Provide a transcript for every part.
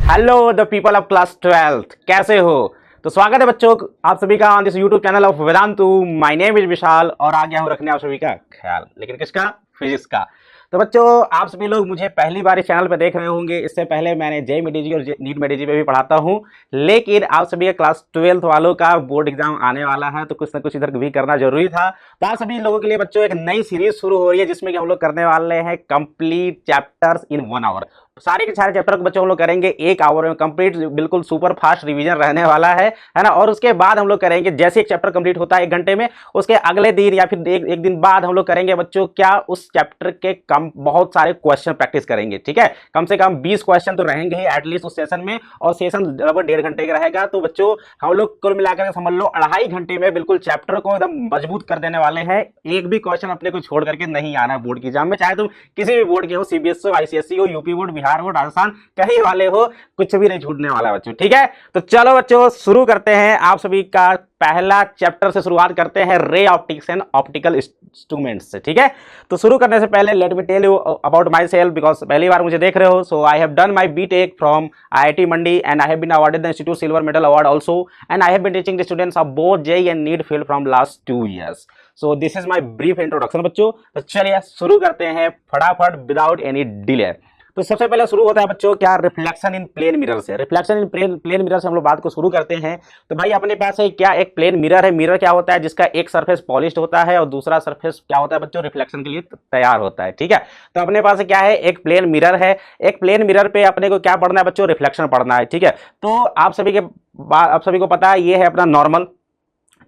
Hello the people of class 12th, कैसे हो? तो स्वागत है बच्चों आप सभी का on this YouTube channel of Vedantu. My name is Vishal और आ गया हूं रखने आप सभी का ख्याल, लेकिन किसका? फिजिक्स का। तो बच्चों आप सभी लोग मुझे पहली बार इस चैनल पे देख रहे होंगे। इससे पहले मैंने जेईई मेडिजी और नीट मेडिजी पे भी पढ़ाता हूँ, लेकिन आप सभी का क्लास 12th वालों का बोर्ड एग्जाम आने वाला है तो कुछ ना कुछ इधर भी करना जरूरी था। तो आप सभी लोगों के लिए बच्चों एक नई सीरीज शुरू हो रही है जिसमें कि हम लोग करने वाले हैं कंप्लीट चैप्टर्स इन 1 आवर। सारे के सारे चैप्टर को बच्चों हम लोग करेंगे 1 आवर में कंप्लीट, बिल्कुल सुपर फास्ट रिवीजन रहने वाला है ना। और उसके बाद हम लोग करेंगे जैसे एक चैप्टर कंप्लीट होता है 1 घंटे में, उसके अगले दिन या फिर एक दिन बाद हम लोग करेंगे बच्चों क्या उस चैप्टर के कम बहुत सारे क्वेश्चन प्रैक्टिस करेंगे। ठीक है, कम से कम 20 क्वेश्चन तो रहेंगे ही एटलीस्ट उस सेशन में, और सेशन लगभग 1.5 घंटे का रहेगा। तो बच्चों हम लोग कुल मिलाकर समझ लो 2.5 घंटे में बिल्कुल चैप्टर को एकदम मजबूत कर देने वाले हैं। एक भी क्वेश्चन अपने को छोड़ करके नहीं आना है बोर्ड की एग्जाम में, चाहे तुम किसी भी बोर्ड के हो, सीबीएसई हो, आईसीएसई हो, UP board, Bihar board, Rajasthan, कहीं वाले हो, कुछ भी नहीं छूटने वाला बच्चों। ठीक है, तो चलो बच्चों शुरू करते हैं। आप सभी का पहला चैप्टर से शुरुआत करते हैं, ray optics and optical instruments से। ठीक है, तो शुरू करने से पहले let me tell you about myself, because पहली बार मुझे देख रहे हो। So I have done my BTech from IIT Mandi and I have been awarded the institute silver medal award also, and I have been teaching the students of both JEE and NEET field from last 2 years. So this is my brief introduction बच्चों। तो चलिए शुरू करते हैं फटाफट without any delay. तो सबसे पहले शुरू होता है बच्चों क्या, रिफ्लेक्शन इन प्लेन मिरर से। रिफ्लेक्शन इन प्लेन मिरर से हम लोग बात को शुरू करते हैं। तो भाई अपने पास है क्या, एक प्लेन मिरर है। मिरर क्या होता है, जिसका एक सरफेस पॉलिश्ड होता है और दूसरा सरफेस क्या होता है बच्चों, रिफ्लेक्शन के लिए तैयार होता है। ठीक है, तो अपने पास क्या है, एक प्लेन मिरर है। एक प्लेन मिरर पे अपने को क्या पढ़ना है बच्चों, रिफ्लेक्शन पढ़ना है। ठीक है, तो आप सभी को पता है ये है अपना नॉर्मल।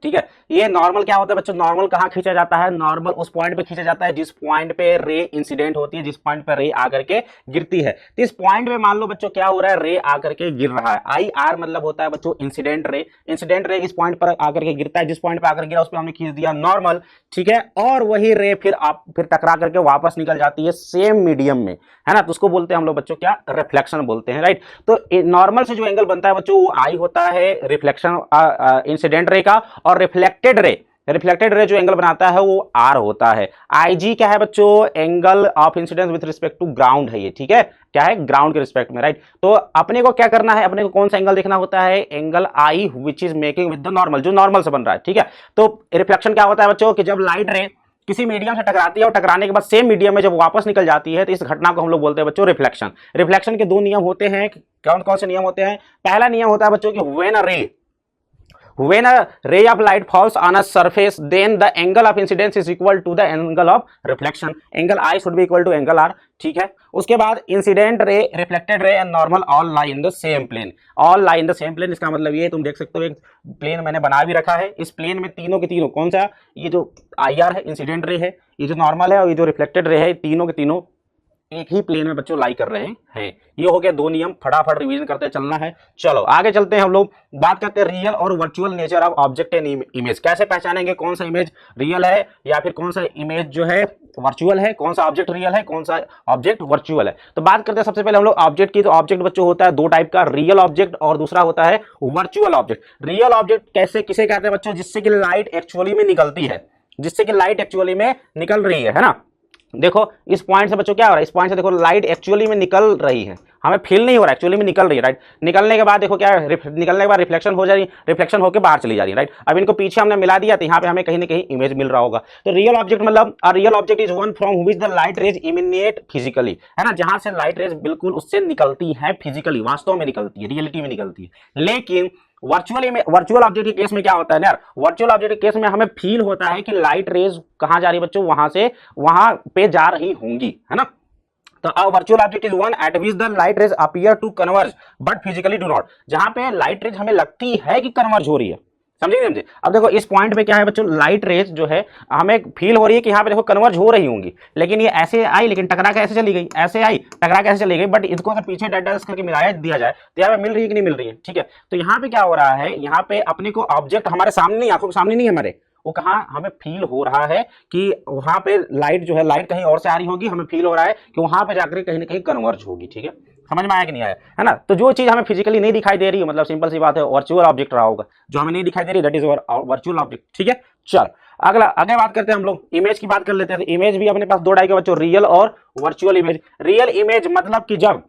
ठीक है, ये नॉर्मल क्या होता है बच्चों, नॉर्मल कहाँ खींचा जाता है, नॉर्मल उस पॉइंट पे खींचा जाता है जिस पॉइंट पे रे इंसिडेंट होती है, जिस पॉइंट पे रे आकर के गिरती है। तो इस पॉइंट पे मान लो बच्चों क्या हो रहा है, रे आकर के गिर रहा है। आई आर मतलब होता है बच्चों इंसिडेंट रे। इंसिडेंट रे इस पॉइंट पर आकर के गिरता है, जिस पॉइंट पर आकर गिरा उस पर हमने खींच दिया नॉर्मल। ठीक है, और वही रे फिर टकरा करके वापस निकल जाती है सेम मीडियम में, है ना। तो उसको बोलते हैं हम लोग बच्चों क्या, रिफ्लेक्शन बोलते हैं, राइट। तो नॉर्मल से जो एंगल बनता है बच्चों वो आई होता है रिफ्लेक्शन इंसिडेंट रे का, और रिफ्लेक्टेड रे जो एंगल बनाता है वो आर होता है। आईजी क्या है बच्चों, angle of incidence with respect to ground है ये। ठीक है, क्या है, ग्राउंड के रिस्पेक्ट में, राइट। तो अपने को क्या करना है, अपने को कौन सा एंगल देखना होता है, angle I which is making with the normal, जो नॉर्मल से बन रहा है। ठीक है, तो रिफ्लेक्शन क्या होता है बच्चों कि जब लाइट रे किसी मीडियम से टकराती है और टकराने के बाद सेम मीडियम में जब वापस निकल जाती है, तो इस घटना को हम लोग बोलते हैं बच्चों रिफ्लेक्शन। रिफ्लेक्शन के 2 नियम होते हैं। कौन कौन से नियम होते हैं? पहला नियम होता है बच्चों कि when a ray of light falls on a surface, then the angle of incidence is equal to the angle of reflection. Angle I should be equal to angle R. ठीक है, उसके बाद incident ray, reflected ray and normal all lie in the same plane. All lie in the same plane इसका मतलब ये, तुम देख सकते हो एक प्लेन मैंने बना भी रखा है। इस प्लेन में तीनों के तीनों कौन सा, ये जो आई आर है इंसिडेंट रे है, ये जो नॉर्मल है और ये जो रिफ्लेक्टेड रे है, तीनों के तीनों एक ही प्लेन में बच्चों लाई कर रहे हैं। ये हो गया 2 नियम, फटाफट रिवीजन करते चलना है। चलो आगे चलते हैं, हम लोग बात करते हैं रियल और virtual nature of object and image. कैसे पहचानेंगे कौन सा इमेज रियल है या फिर कौन सा इमेज जो है वर्चुअल है, कौन सा ऑब्जेक्ट रियल है, कौन सा ऑब्जेक्ट वर्चुअल है। तो बात करते हैं सबसे पहले हम लोग ऑब्जेक्ट की। तो ऑब्जेक्ट बच्चों होता है 2 टाइप का, रियल ऑब्जेक्ट और दूसरा होता है वर्चुअल ऑब्जेक्ट। रियल ऑब्जेक्ट कैसे किसे कहते हैं बच्चों, जिससे कि लाइट एक्चुअली में निकलती है, जिससे कि लाइट एक्चुअली में निकल रही है ना। देखो इस पॉइंट से बच्चों क्या हो रहा है, इस पॉइंट से देखो लाइट एक्चुअली में निकल रही है, हमें फील नहीं हो रहा, एक्चुअली में निकल रही है, राइट। निकलने के बाद देखो क्या, निकलने के बाद रिफ्लेक्शन हो जा रही है, रिफ्लेक्शन होकर बाहर चली जा रही है, राइट। अब इनको पीछे हमने मिला दिया तो यहाँ पे हमें कहीं ना कहीं इमेज मिल रहा होगा। तो रियल ऑब्जेक्ट मतलब real object is one from which the light rays emanate physically, है ना, जहां से लाइट रेज बिल्कुल उससे निकलती है फिजिकली, वास्तव में निकलती है, रियलिटी में निकलती है। लेकिन वर्चुअल ऑब्जेक्ट के केस में क्या होता है यार, वर्चुअल ऑब्जेक्ट के केस में हमें फील होता है कि लाइट रेज कहां जा रही है बच्चों, वहां से वहां पे जा रही होंगी, है ना। तो a virtual object is one at which the light rays appear to converge but physically do not, जहां पे लाइट रेज हमें लगती है कि कन्वर्ज हो रही है, समझे। अब देखो इस पॉइंट पे क्या है बच्चों, लाइट रेज जो है हमें फील हो रही है कि यहाँ पे देखो कन्वर्ज हो रही होंगी, लेकिन ये ऐसे आई लेकिन टकरा के ऐसे चली गई, ऐसे आई टकरा के ऐसे चली गई। बट इसको अगर पीछे डाटा करके मिलाया दिया जाए तो यहाँ पे मिल रही है कि नहीं मिल रही है। ठीक है, तो यहाँ पे क्या हो रहा है, यहाँ पे अपने को ऑब्जेक्ट हमारे सामने नहीं, आंखों के सामने नहीं है हमारे, वो कहाँ हमें फील हो रहा है कि वहां पे लाइट जो है, लाइट कहीं और से आ रही होगी, हमें फील हो रहा है कि वहां पे जाकर कहीं ना कहीं कन्वर्ज होगी। ठीक है, समझ में आया कि नहीं आया, है ना। तो जो चीज हमें फिजिकली नहीं दिखाई दे रही है, मतलब सिंपल सी बात है वर्चुअल ऑब्जेक्ट रहा होगा, जो हमें नहीं दिखाई दे रही दैट इज वर्चुअल ऑब्जेक्ट। ठीक है, चल आगे बात करते हैं, हम लोग इमेज की बात कर लेते हैं। इमेज भी अपने पास 2 टाइप के बच्चों, रियल और वर्चुअल इमेज। रियल इमेज मतलब कि जब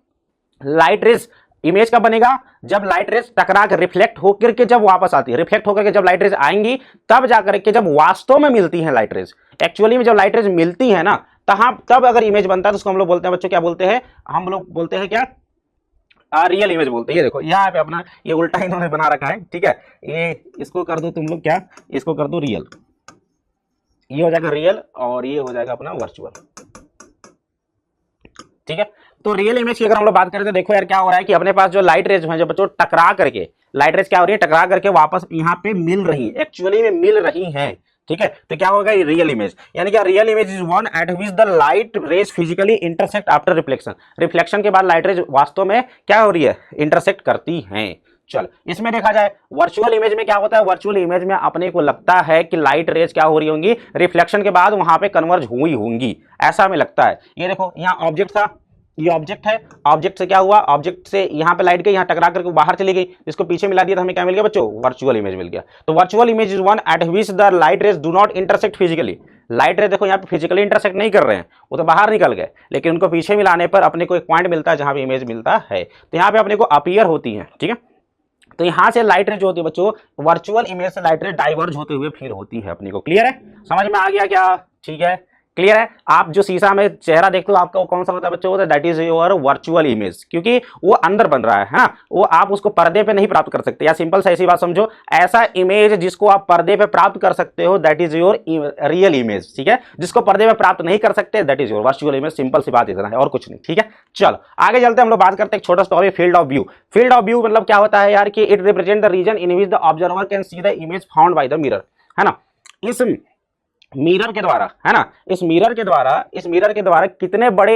लाइट रेज इमेज कब बनेगा, जब लाइट रेज टकरा कर रिफ्लेक्ट होकर के जब वापस आती है, रिफ्लेक्ट होकर के जब लाइट रेज आएंगी तब जाकर के जब वास्तव में मिलती है लाइट रेज, एक्चुअली में जब लाइट रेज मिलती है ना तब अगर इमेज बनता है तो उसको हम लोग बोलते हैं बच्चों, क्या बोलते हैं, हम लोग बोलते हैं क्या, रियल इमेज बोलते हैं। ये देखो यहाँ पे अपना ये उल्टा इन्होंने बना रखा है, ठीक है, ये इसको कर दो तुम लोग क्या, इसको कर दो रियल, ये हो जाएगा रियल और ये हो जाएगा अपना वर्चुअल, ठीक है। तो रियल इमेज की अगर हम लोग बात करें तो देखो यार क्या हो रहा है कि अपने पास जो लाइट रेज है जो बच्चों टकरा करके, लाइट रेज क्या हो रही है, टकरा करके वापस यहाँ पे मिल रही है, एक्चुअली में मिल रही है, ठीक है। तो क्या होगा, ये रियल इमेज, यानी कि real image is one at which the light raise physically intersect after reflection, reflection के बाद लाइट रेज वास्तव में क्या हो रही है, इंटरसेक्ट करती हैं। चल इसमें देखा जाए वर्चुअल इमेज में क्या होता है, वर्चुअल इमेज में अपने को लगता है कि लाइट रेज क्या हो रही होंगी, रिफ्लेक्शन के बाद वहां पे कन्वर्ज हुई होंगी, ऐसा हमें लगता है। ये देखो यहाँ ऑब्जेक्ट था, ये ऑब्जेक्ट है, ऑब्जेक्ट से क्या हुआ, ऑब्जेक्ट से यहाँ पे लाइट गई, यहाँ टकरा करके बाहर चली गई, इसको पीछे मिला दिया तो हमें क्या मिल गया बच्चों, वर्चुअल इमेज मिल गया। तो virtual image is one at which the light raise do not intersect physically, light rays देखो यहाँ पे फिजिकली इंटरसेक्ट नहीं कर रहे हैं, वो तो बाहर निकल गए, लेकिन उनको पीछे मिलाने पर अपने को एक पॉइंट मिलता है जहां पे इमेज मिलता है, तो यहाँ पे अपने को अपीयर होती है, ठीक है। तो यहां से लाइट रेज जो होती है बच्चों, वर्चुअल इमेज से लाइट रेज डाइवर्ज होते हुए फिर होती है अपने को, क्लियर है, समझ में आ गया क्या, ठीक है, क्लियर है। आप जो शीशा में चेहरा देखते हो आपका वो कौन सा होता है बच्चों, that is your virtual image, क्योंकि वो अंदर बन रहा है ना, वो आप उसको पर्दे पे नहीं प्राप्त कर सकते, या सिंपल सा ऐसी बात समझो, ऐसा इमेज जिसको आप पर्दे पे प्राप्त कर सकते हो that is your real image, ठीक है, जिसको पर्दे पे प्राप्त नहीं कर सकते that is your virtual image, simple सी बात इतना है और कुछ नहीं, ठीक है। चलो आगे चलते हैं, हम लोग बात करते हैं एक छोटा सा topic, field of view. Field of view मतलब क्या होता है यार कि it represent the region in which the observer can see the image found by the mirror, है ना, इस मिरर के द्वारा, है ना, इस मिरर के द्वारा कितने बड़े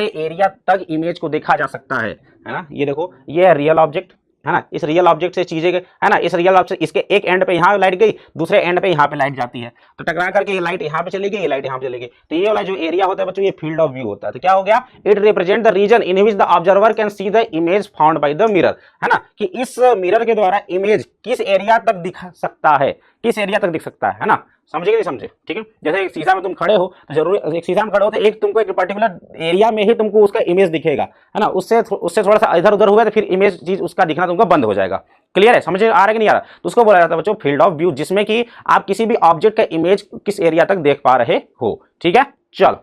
एरिया तक इमेज को देखा जा सकता है ना। ये देखो ये है रियल ऑब्जेक्ट, है ना, इस रियल ऑब्जेक्ट से चीजें, है ना, इस रियल ऑब्जेक्ट इसके एक एंड पे यहाँ लाइट गई, दूसरे एंड पे यहाँ पे लाइट जाती है, तो टकरा करके ये लाइट यहाँ पे चली गई, ये लाइट यहाँ पे चली गई, तो ये वाला जो एरिया होता है बच्चों ये फील्ड ऑफ व्यू होता है। तो क्या हो गया, it represent the region in which the observer can see the image found by the mirror, है ना, कि इस मिरर के द्वारा इमेज किस एरिया तक दिखा सकता है, किस एरिया तक दिख सकता है ना, समझे कि नहीं समझे, ठीक है। जैसे एक शीशा में तुम खड़े हो तो जरूरी, एक शीशा में खड़े हो तो एक तुमको एक पर्टिकुलर एरिया में ही तुमको उसका इमेज दिखेगा, है ना, उससे थोड़ा सा इधर उधर हुआ तो फिर इमेज चीज उसका दिखना तुमको बंद हो जाएगा, क्लियर है, समझ आ रहा है कि नहीं आ रहा, तो उसको बोला जाता है बच्चों फील्ड ऑफ व्यू, जिसमें कि आप किसी भी ऑब्जेक्ट का इमेज किस एरिया तक देख पा रहे हो, ठीक है। चलो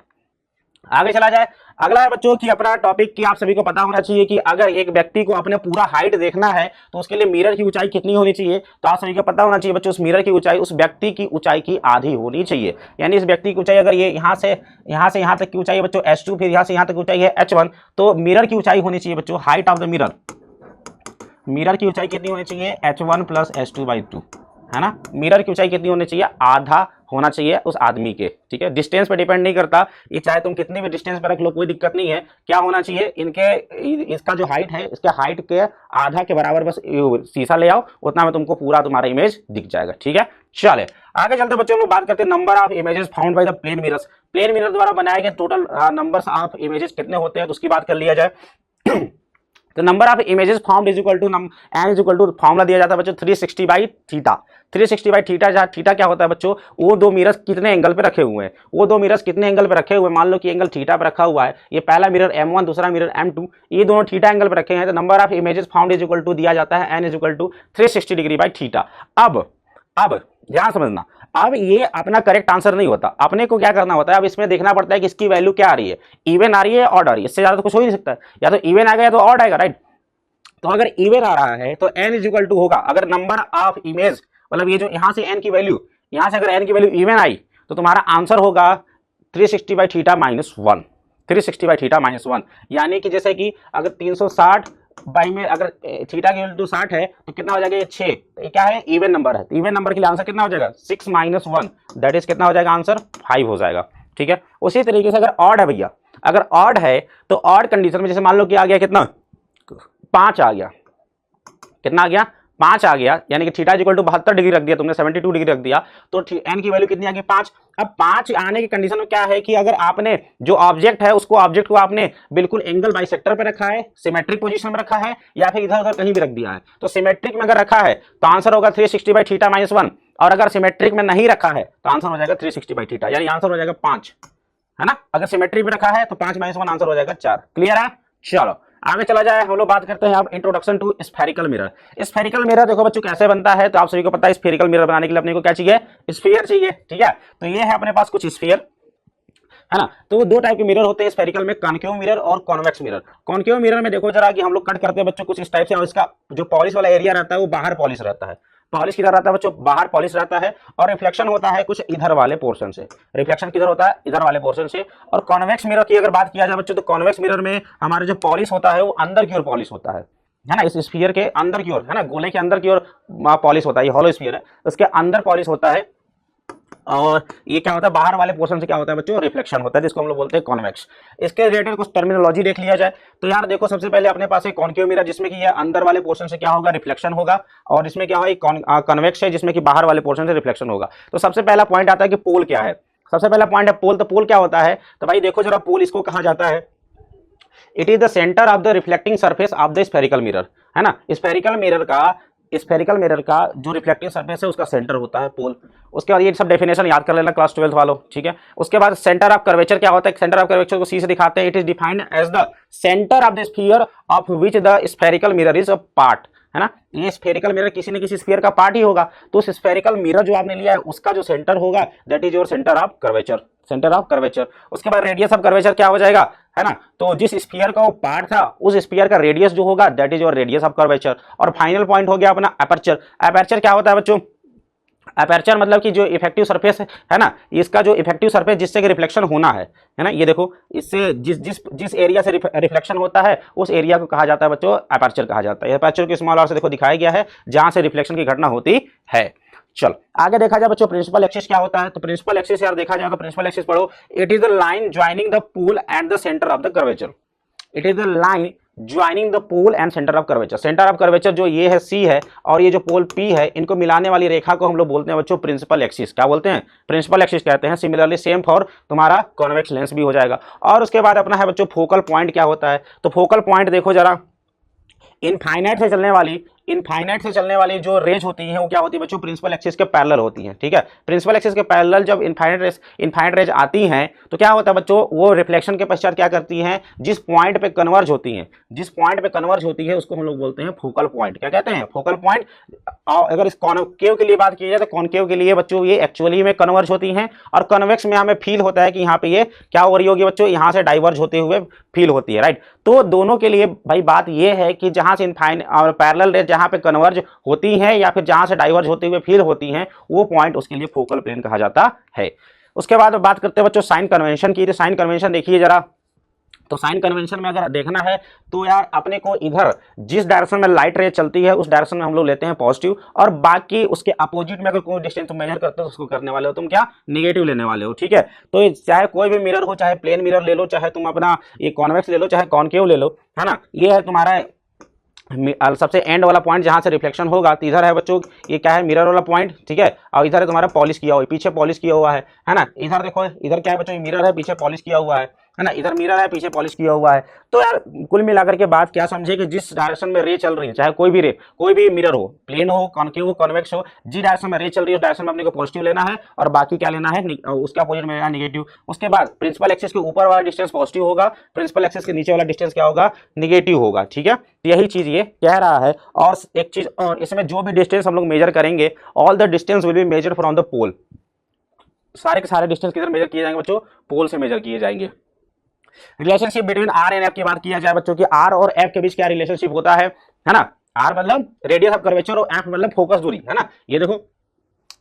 आगे चला जाए, अगला है बच्चों की अपना टॉपिक की आप सभी को पता होना चाहिए कि अगर एक व्यक्ति को अपने पूरा हाइट देखना है तो उसके लिए मिरर की ऊंचाई कितनी होनी चाहिए, तो आप सभी को पता होना चाहिए बच्चों उस मिरर की ऊंचाई उस व्यक्ति की ऊंचाई की आधी होनी चाहिए, यानी इस व्यक्ति की ऊंचाई अगर ये यहाँ से यहाँ तक की ऊंचाई है बच्चों h2, फिर यहाँ से यहाँ तक की ऊंचाई है h1, तो मिरर की ऊंचाई होनी चाहिए बच्चों, हाइट ऑफ द मिरर की ऊंचाई कितनी होनी चाहिए, h1 + h2/2, है ना, मिरर की ऊंचाई कितनी होनी चाहिए, आधा होना चाहिए उस आदमी के, ठीक है, डिस्टेंस पे डिपेंड नहीं करता, ये चाहे तुम कितनी भी डिस्टेंस पे रख लो कोई दिक्कत नहीं है, क्या होना चाहिए इनके, इसका जो हाइट है इसके हाइट के आधा के बराबर बस शीशा ले आओ, उतना में तुमको पूरा तुम्हारा इमेज दिख जाएगा, ठीक है। चले आगे चलते बच्चों, हम लोग बात करते हैं number of images found by the plane mirrors, plane mirror द्वारा बनाए गए टोटल नंबर्स ऑफ इमेजेस कितने होते हैं तो उसकी बात कर लिया जाए। तो number of images found is equal to n is equal to formula दिया जाता है बच्चों 360/थीटा, 360/थीटा, जहाँ थीटा क्या होता है बच्चों, वो दो मिरर्स कितने एंगल पे रखे हुए हैं, वो दो मिरर्स कितने एंगल पे रखे हुए हैं, मान लो कि एंगल थीटा पे रखा हुआ है, ये पहला मिरर m1 दूसरा मिरर m2, ये दोनों थीटा एंगल पे रखे हैं, तो number of images found is equal to दिया जाता है n इज इक्वल टू 360°/थीटा। अब ध्यान समझना, अब ये अपना करेक्ट आंसर नहीं होता, अपने को क्या करना होता है, अब इसमें देखना पड़ता है कि इसकी वैल्यू क्या आ रही है, इवन आ रही है ऑड आ रही है, इससे ज्यादा तो कुछ हो ही नहीं सकता है, या तो इवन आ गया या तो ऑड आएगा, राइट। तो अगर इवन आ रहा है तो n इज इक्वल टू होगा, अगर नंबर ऑफ इमेज मतलब ये जो यहां से n की वैल्यू, यहां से अगर n की वैल्यू इवन आई तो तुम्हारा आंसर होगा 360/थीटा -1, 360/θ-1, यानी कि जैसे कि अगर 360 बाई में अगर थीटा की वैल्यू 60 है तो कितना हो जाएगा, ये 6, तो ये क्या है, इवन नंबर है, इवन नंबर के लिए आंसर कितना हो जाएगा, 6 - 1, दैट इज कितना हो जाएगा, आंसर 5 हो जाएगा, ठीक है। उसी तरीके से अगर ऑड है भैया, अगर ऑड है तो ऑड कंडीशन में जैसे मान लो कि आ गया कितना, 5 आ गया, कितना आ गया, 5 आ गया, यानी कि थीटा इक्वल टू 72 डिग्री रख दिया तुमने, 72 डिग्री रख दिया, तो n की वैल्यू कितनी आ गई, 5। अब 5 आने की कंडीशन में क्या है कि अगर आपने जो ऑब्जेक्ट है उसको ऑब्जेक्ट को आपने बिल्कुल एंगल बाइसेक्टर पे रखा है, सिमेट्रिक पोजीशन में रखा है, या फिर इधर उधर कहीं भी रख दिया है, तो सिमेट्रिक में अगर रखा है तो आंसर होगा 360/θ-1, और अगर सिमेट्रिक में नहीं रखा है तो आंसर हो जाएगा 360/θ, यानी आंसर हो जाएगा 5, है ना। अगर सिमेट्रिक में रखा है तो 5 - 1 आंसर हो जाएगा 4, क्लियर है। चलो आगे चला जाए, हम लोग बात करते हैं अब introduction to spherical mirror. Spherical mirror देखो बच्चों कैसे बनता है, तो आप सभी को पता है स्फेरिकल मिरर बनाने के लिए अपने को क्या चाहिए, स्फीयर चाहिए, ठीक है। तो ये है अपने पास कुछ स्फीयर, है ना। तो दो टाइप के मिरर होते हैं स्फेरिकल में, कॉनकेव मिरर और कॉन्वेक्स मिरर। कॉनकेव मिरर में देखो जरा कि हम लोग कट करते हैं बच्चों कुछ इस टाइप से, और इसका जो पॉलिश वाला एरिया रहता है वो बाहर पॉलिश रहता है। पॉलिश किधर रहता है बच्चों, बाहर पॉलिश रहता है, और रिफ्लेक्शन होता है कुछ इधर वाले पोर्शन से। रिफ्लेक्शन किधर होता है, इधर वाले पोर्शन से। और कॉन्वेक्स मिरर की अगर बात किया जाए बच्चों, तो कॉन्वेक्स मिरर में हमारे जो पॉलिश होता है वो अंदर की ओर पॉलिश होता है ना, इस स्फीयर के अंदर की ओर, है ना, गोले के अंदर की ओर पॉलिश होता है। ये हॉलो स्फीयर है, उसके अंदर पॉलिश होता है, और ये क्या होता है, बाहर वाले पोर्शन से क्या होता है बच्चों, रिफ्लेक्शन होता है, जिसको हम लोग बोलते हैं कॉन्वेक्स। इसके रिलेटेड कुछ टर्मिनोलॉजी देख लिया जाए तो यार देखो, सबसे पहले अपने पास एक कॉनकेव मिरर जिसमें कि ये अंदर वाले पोर्शन से क्या होगा, रिफ्लेक्शन होगा, और इसमें क्या होगा, कॉन्वेक्स है जिसमें कि बाहर वाले पोर्शन से रिफ्लेक्शन होगा। तो सबसे पहला पॉइंट आता है कि पोल क्या है। सबसे पहला पॉइंट है पोल। तो पोल क्या होता है, तो भाई देखो जरा, पोल इसको कहा जाता है, it is the centre of the reflecting surface of the spherical mirror, है ना। स्फेरिकल मिरर का जो रिफ्लेक्टिंग सरफेस है उसका सेंटर होता है पोल। उसके बाद ये सब डेफिनेशन याद कर लेना क्लास 12 वालों, ठीक है। उसके बाद सेंटर ऑफ कर्वेचर क्या होता है, सेंटर ऑफ कर्वेचर को सी से दिखाते हैं, it is defined as the centre of the sphere of which the spherical mirror is a part, है ना। ये स्फेरिकल मिरर किसी न किसी स्फीयर का पार्ट ही होगा। तो उस स्फेरिकल मिरर जो आपने लिया है उसका जो सेंटर होगा that is your centre of curvature, centre of curvature. उसके बाद रेडियस ऑफ कर्वेचर क्या हो जाएगा, है ना। तो जिस स्फीयर का वो पार्ट था उस स्फीयर का रेडियस जो होगा that is your radius of curvature. और फाइनल पॉइंट हो गया अपना एपर्चर। एपर्चर क्या होता है बच्चों, एपर्चर मतलब कि जो इफेक्टिव सरफेस है ना, इसका जो इफेक्टिव सरफेस जिससे कि रिफ्लेक्शन होना है ना। ये देखो, इससे जिस एरिया से रिफ्लेक्शन होता है उस एरिया को कहा जाता है बच्चों एपर्चर कहा जाता है। एपर्चर को स्मॉल आर से देखो दिखाया गया है जहां से रिफ्लेक्शन की घटना होती है। चल आगे देखा जाए बच्चों, प्रिंसिपल एक्सिस क्या होता है। तो प्रिंसिपल एक्सिस यार देखा जाए तो प्रिंसिपल एक्सिस पढ़ो, it is the line joining the pole and the centre of the curvature. It is the line joining the pole and centre of curvature. Centre of curvature जो ये है सी है, और ये जो पोल पी है, इनको मिलाने वाली रेखा को हम लोग बोलते हैं बच्चों प्रिंसिपल एक्सिस। क्या बोलते हैं, प्रिंसिपल एक्सिस कहते हैं। सिमिलरली सेम फॉर तुम्हारा कॉन्वेक्स लेंस भी हो जाएगा। और उसके बाद अपना है बच्चों फोकल पॉइंट क्या होता है। तो फोकल पॉइंट देखो जरा, इनफाइनाइट से चलने वाली जो रेज होती हैं वो क्या होती है बच्चों, प्रिंसिपल एक्सिस के पैरेलल होती हैं, ठीक है। प्रिंसिपल एक्सिस के पैरेलल जब इनफाइनाइट रेज आती हैं तो क्या होता है बच्चों, वो रिफ्लेक्शन के पश्चात क्या करती हैं, जिस पॉइंट पे कन्वर्ज होती है उसको हम लोग बोलते हैं फोकल पॉइंट। क्या कहते हैं, फोकल पॉइंट। अगर इस कॉनकेव के लिए बात की जाए तो कॉनकेव के लिए बच्चों ये एक्चुअली में कन्वर्ज होती हैं, और कन्वेक्स में हमें फील होता है कि यहाँ पे ये क्या हो रही होगी बच्चों, यहाँ से डाइवर्ज होते हुए फील होती है, राइट। तो दोनों के लिए भाई बात ये है कि जहां से इनफाइन और पैरेलल रेज जहां पे कन्वर्ज होती हैं या फिर जहां से डाइवर्ज होते हुए फील होती हैं, वो पॉइंट उसके लिए फोकल प्लेन कहा जाता है। उसके बाद बात करते हैं बच्चों साइन कन्वेंशन की। तो साइन कन्वेंशन देखिए जरा, तो साइन कन्वेंशन में अगर देखना है तो यार अपने को इधर जिस डायरेक्शन में लाइट रे चलती है उस डायरेक्शन में हम लोग लेते हैं पॉजिटिव, और बाकी उसके अपोजिट में अगर कोई डिस्टेंस मेजर करते हो तो उसको करने वाले हो तुम क्या, नेगेटिव लेने वाले हो, ठीक है। तो चाहे कोई भी मिरर हो, चाहे प्लेन मिरर ले लो, चाहे तुम अपना ये कॉन्वेक्स ले लो, चाहे कॉनकेव ले लो, है ना। ये है तुम्हारा सबसे एंड वाला पॉइंट जहां से रिफ्लेक्शन होगा। तो इधर है बच्चों ये क्या है, मिरर वाला पॉइंट, ठीक है। और इधर है तुम्हारा पॉलिश किया हुआ, पीछे पॉलिश किया हुआ है ना। इधर देखो, इधर क्या है बच्चों, मिरर है, पीछे पॉलिश किया हुआ है ना। इधर मिरर है, पीछे पॉलिश किया हुआ है। तो यार कुल मिलाकर के बात क्या समझे कि जिस डायरेक्शन में रे चल रही है, चाहे कोई भी मिरर हो, प्लेन हो, कॉनकेव हो, कॉन्वेक्स हो, जिस डायरेक्शन में रे चल रही है उस डायरेक्शन में अपने को पॉजिटिव लेना है, और बाकी क्या लेना है, उसका अपोजिट में लेना है नेगेटिव। उसके बाद प्रिंसिपल एक्सिस के ऊपर वाला डिस्टेंस पॉजिटिव होगा, प्रिंसिपल एक्सिस के नीचे वाला डिस्टेंस क्या होगा, नेगेटिव होगा, ठीक है। यही चीज ये कह रहा है। और एक चीज और, इसमें जो भी डिस्टेंस हम लोग मेजर करेंगे, all the distance will be measure from the pole. सारे के सारे डिस्टेंस किधर मेजर किए जाएंगे बच्चों, पोल से मेजर किए जाएंगे। Relationship between R and F की बात किया जाए बच्चों की, आर और एफ के बीच क्या रिलेशनशिप होता है ना। आर मतलब रेडियस ऑफ कर्वेचर और एफ मतलब फोकस दूरी, है ना। ये देखो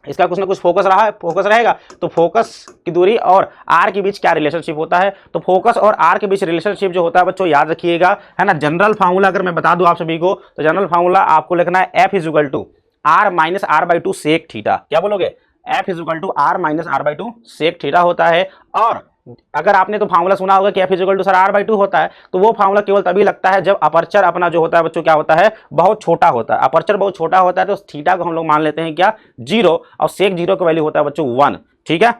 इसका कुछ ना कुछ फोकस रहेगा, तो फोकस की दूरी और आर के बीच क्या रिलेशनशिप होता है। तो फोकस और आर के बीच रिलेशनशिप जो होता है बच्चों याद रखिएगा, है ना। जनरल फार्मूला अगर मैं बता दूं आप सभी को, तो जनरल फार्मूला आपको लिखना है F is equal to R minus R by two sec theta. क्या बोलोगे, F is equal to R minus R by two sec theta होता है। और अगर आपने तो फार्मूला सुना होगा कि F is equal to sir R by two होता है, तो वो फार्मूला केवल तभी लगता है जब अपर्चर अपना जो होता है बच्चों क्या होता है, बहुत छोटा होता है। अपर्चर बहुत छोटा होता है तो थीटा को हम लोग मान लेते हैं क्या, 0, और सेक 0 का वैल्यू होता है बच्चों 1, ठीक है।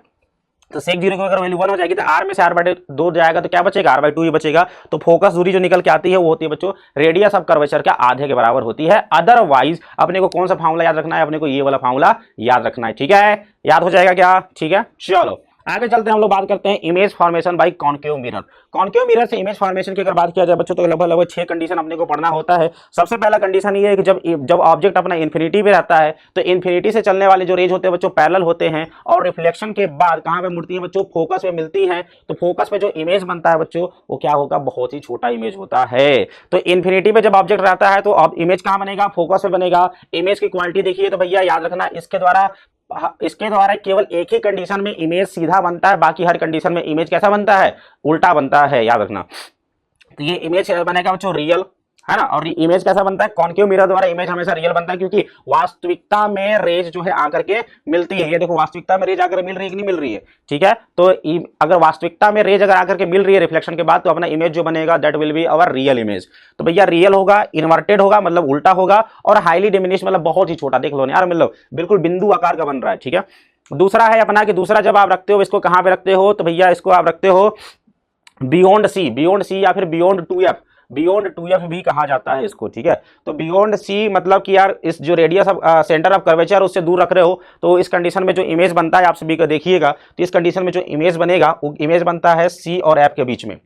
तो सेक 0 की अगर वैल्यू 1 हो जाएगी तो आर में से आर बाई 2 जाएगा तो क्या बचेगा, आर बाई 2 ही बचेगा। तो फोकस दूरी जो निकल के आती है वो होती है बच्चों रेडियस ऑफ कर्वेचर के आधे के बराबर होती है। अदरवाइज अपने को कौन सा फार्मूला याद रखना है, अपने को ये वाला फार्मूला याद रखना है, ठीक है। याद हो जाएगा क्या, ठीक है। चलो आगे चलते हैं, हम लोग बात करते हैं image formation by concave mirror. Concave mirror से इमेज फॉर्मेशन की अगर बात किया जाए बच्चों तो लगभग लगभग 6 कंडीशन अपने को पढ़ना होता है। सबसे पहला कंडीशन ये है कि जब ऑब्जेक्ट अपना इन्फिनिटी पे रहता है तो इन्फिनिटी से चलने वाले जो रेज होते हैं बच्चों पैरेलल होते हैं, और रिफ्लेक्शन के बाद कहां पे मुड़ती है बच्चों, फोकस पे मिलती है। तो फोकस पे जो इमेज बनता है बच्चों वो क्या होगा, बहुत ही छोटा इमेज होता है। तो इन्फिनिटी पे जब ऑब्जेक्ट रहता है तो इमेज कहां बनेगा, फोकस पे बनेगा। इमेज की क्वालिटी देखिए तो भैया याद रखना, इसके द्वारा केवल एक ही कंडीशन में इमेज सीधा बनता है, बाकी हर कंडीशन में इमेज कैसा बनता है, उल्टा बनता है, याद रखना। तो ये इमेज बनेगा बच्चों रियल, है ना। और इमेज कैसा बनता है, कॉनकेव मिरर द्वारा इमेज हमेशा रियल बनता है, क्योंकि वास्तविकता में रेज जो है आकर के मिलती है। ये देखो वास्तविकता में रेज आकर मिल रही है कि नहीं मिल रही है, ठीक है। तो अगर वास्तविकता में रेज अगर आकर के मिल रही है रिफ्लेक्शन के बाद, तो अपना इमेज जो बनेगा that will be our real image. तो भैया रियल होगा, इन्वर्टेड होगा मतलब उल्टा होगा, और हाईली डिमिनिश मतलब बहुत ही छोटा, देख लो यार मतलब बिल्कुल बिंदु आकार का बन रहा है, ठीक है। दूसरा है अपना कि दूसरा जब आप रखते हो इसको कहां पे रखते हो, तो भैया इसको आप रखते हो बियॉन्ड सी या फिर बियॉन्ड 2f, बियॉन्ड 2f भी कहा जाता है इसको, ठीक है। तो बियॉन्ड सी मतलब कि यार इस जो radius of centre of curvature उससे दूर रख रहे हो, तो इस कंडीशन में जो इमेज बनता है आप सभी को देखिएगा, तो इस कंडीशन में जो इमेज बनेगा वो इमेज बनता है सी और एफ के बीच में।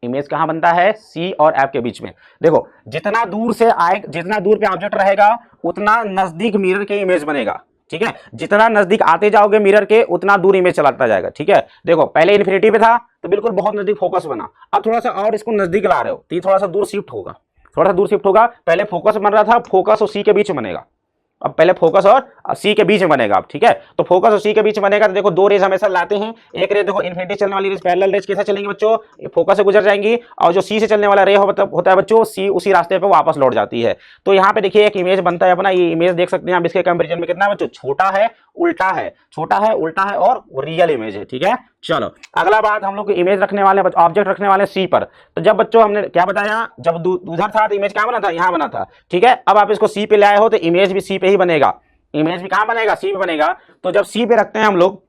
इमेज कहां बनता है, सी और एफ के बीच में। देखो जितना दूर से आए, जितना दूर पे ऑब्जेक्ट रहेगा उतना नजदीक मिरर के इमेज बनेगा, ठीक है। जितना नजदीक आते जाओगे मिरर के उतना दूर इमेज चलाता जाएगा, ठीक है। देखो पहले इन्फिनिटी पे था तो बिल्कुल बहुत नजदीक फोकस बना, अब थोड़ा सा और इसको नजदीक ला रहे हो तो ये थोड़ा सा दूर शिफ्ट होगा, थोड़ा सा दूर शिफ्ट होगा। पहले फोकस बन रहा था, फोकस और सी के बीच में बनेगा, अब पहले फोकस और सी के बीच में बनेगा अब, ठीक है। तो फोकस और सी के बीच में बनेगा। तो देखो दो रेज हमेशा लाते हैं, एक रेज देखो इन्फिनिटी चलने वाली रेज पैरेलल रेज कैसे चलेंगी बच्चों, फोकस से गुजर जाएंगी, और जो सी से चलने वाला रे होता है बच्चों, सी उसी रास्ते पे वापस लौट जाती है। तो यहाँ पे देखिए एक इमेज बनता है अपना, ये इमेज देख सकते हैं आप, इसके कंपेरिजन में कितना है बच्चों, छोटा है, उल्टा है, छोटा है, उल्टा है और रियल इमेज है, ठीक है। चलो अगला बात, हम लोग इमेज रखने वाले ऑब्जेक्ट रखने वाले सी पर। तो जब बच्चों हमने क्या बताया, जब उधर था तो इमेज कहां बना था, यहां बना था, ठीक है। अब आप इसको सी पे ले आए हो तो इमेज भी सी पे ही बनेगा, इमेज भी कहां बनेगा, सी पे बनेगा। तो जब सी पे रखते हैं हम लोग,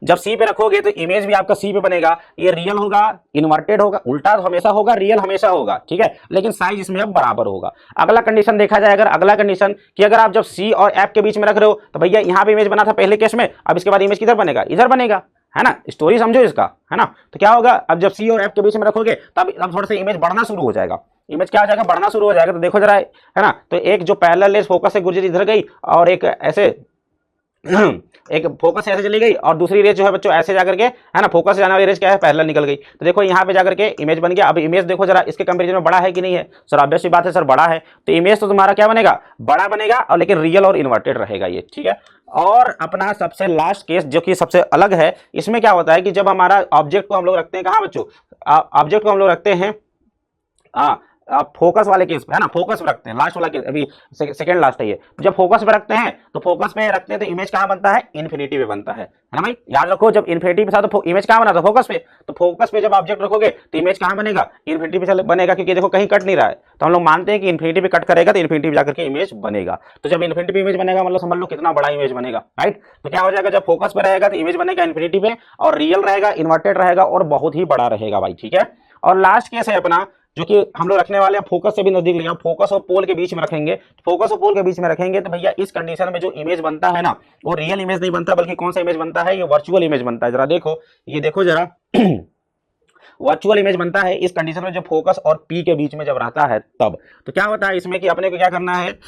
जब सी पे रखोगे तो इमेज भी आपका सी पे बनेगा। ये रियल होगा, इन्वर्टेड होगा, उल्टा तो हमेशा होगा, रियल हमेशा होगा, ठीक है, लेकिन साइज इसमें अब बराबर होगा। अगला कंडीशन देखा जाए, अगर अगला कंडीशन कि अगर आप जब सी और एफ के बीच में रख रहे हो तो भैया यहाँ पे इमेज बना था पहले केस में, अब इसके बाद इमेज किधर बनेगा, इधर बनेगा, है ना। स्टोरी समझो इसका, है ना। तो क्या होगा, अब जब सी और एफ के बीच में रखोगे तब थोड़ा सा इमेज बढ़ना शुरू हो जाएगा, इमेज क्या हो जाएगा, बढ़ना शुरू हो जाएगा। तो देखो जरा, है ना। तो एक जो पैरेलल रेज फोकस से गुजरी इधर गई, और एक ऐसे एक फोकस से ऐसे चली गई, और दूसरी रेज जो है बच्चों ऐसे जाकर के, है ना, फोकस से जाने वाली रेज क्या है, पैरेलल निकल गई। तो देखो यहाँ पे जाकर के इमेज बन गया। अब इमेज देखो जरा इसके कंपैरिजन में बड़ा है कि नहीं है, सर ऑब्वियस सी बात है सर बड़ा है। तो इमेज तो तुम्हारा क्या बनेगा, बड़ा बनेगा, और लेकिन रियल और इन्वर्टेड रहेगा ये, ठीक है। और अपना सबसे लास्ट केस जो कि सबसे अलग है, इसमें क्या होता है कि जब हमारा ऑब्जेक्ट को हम लोग रखते हैं कहाँ बच्चों, ऑब्जेक्ट को हम लोग रखते हैं फोकस वाले केस पे, है ना, फोकस पे रखते हैं, लास्ट वाला केस अभी सेकंड लास्ट है ये। जब फोकस पे रखते हैं तो फोकस पे रखते हैं तो इमेज कहां बनता है, इन्फिनिटी पे बनता है ना भाई। याद रखो जब इन्फिनिटी पे था तो इमेज कहां बना था, फोकस पे। तो फोकस पे जब ऑब्जेक्ट रखोगे तो इमेज कहां बनेगा, इन्फिनिटी पे बनेगा, क्योंकि देखो कहीं कट नहीं रहा है। तो हम लोग मानते हैं कि इन्फिनिटी पे कट करेगा तो इन्फिनिटी पे जाकर के इमेज बनेगा। तो जब इन्फिनिटी पे इमेज बनेगा मतलब समझ लो कितना बड़ा इमेज बनेगा, राइट। तो क्या हो जाएगा, जब फोकस पे रहेगा तो इमेज बनेगा इन्फिनिटी पे, और रियल रहेगा, इन्वर्टेड रहेगा, और बहुत ही बड़ा रहेगा भाई, ठीक है। और लास्ट केस है अपना जो कि हम लोग रखने वाले हैं फोकस से भी नजदीक लेंगे, फोकस और पोल के बीच में रखेंगे। फोकस और पोल के बीच में रखेंगे तो भैया इस कंडीशन में जो इमेज बनता है ना, वो रियल इमेज नहीं बनता, बल्कि कौन सा इमेज बनता है, ये वर्चुअल इमेज बनता है। जरा देखो, ये देखो जरा वर्चुअल इमेज बनता है इस कंडीशन में जब फोकस और पी के बीच में जब रहता है तब। तो क्या होता है इसमें कि अपने को क्या करना है,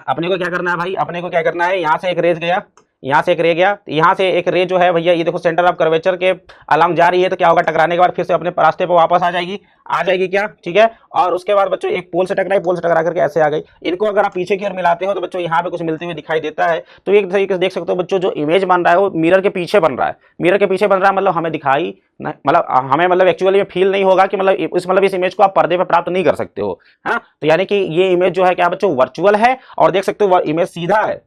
अपने को क्या करना है भाई, अपने को क्या करना है, यहां से एक रेज गया, यहाँ से एक रे गया, यहाँ से एक रे जो है भैया ये देखो सेंटर ऑफ कर्वेचर के अलांग जा रही है। तो क्या होगा, टकराने के बाद फिर से अपने रास्ते पर वापस आ जाएगी क्या, ठीक है। और उसके बाद बच्चों एक पोल से टकराई, पोल से टकरा करके ऐसे आ गई। इनको अगर आप पीछे की ओर मिलाते हो तो बच्चों यहाँ पे कुछ मिलते हुए दिखाई देता है। तो एक तरीके से देख सकते हो बच्चों, जो इमेज बन रहा है वो मिरर के पीछे बन रहा है, मिरर के पीछे बन रहा है, मतलब हमें दिखाई मतलब हमें मतलब एक्चुअली में फील नहीं होगा कि मतलब इस इमेज को आप पर्दे पे प्राप्त नहीं कर सकते हो, है ना। तो यानी कि ये इमेज जो है क्या बच्चों, वर्चुअल है, और देख सकते हो इमेज सीधा है,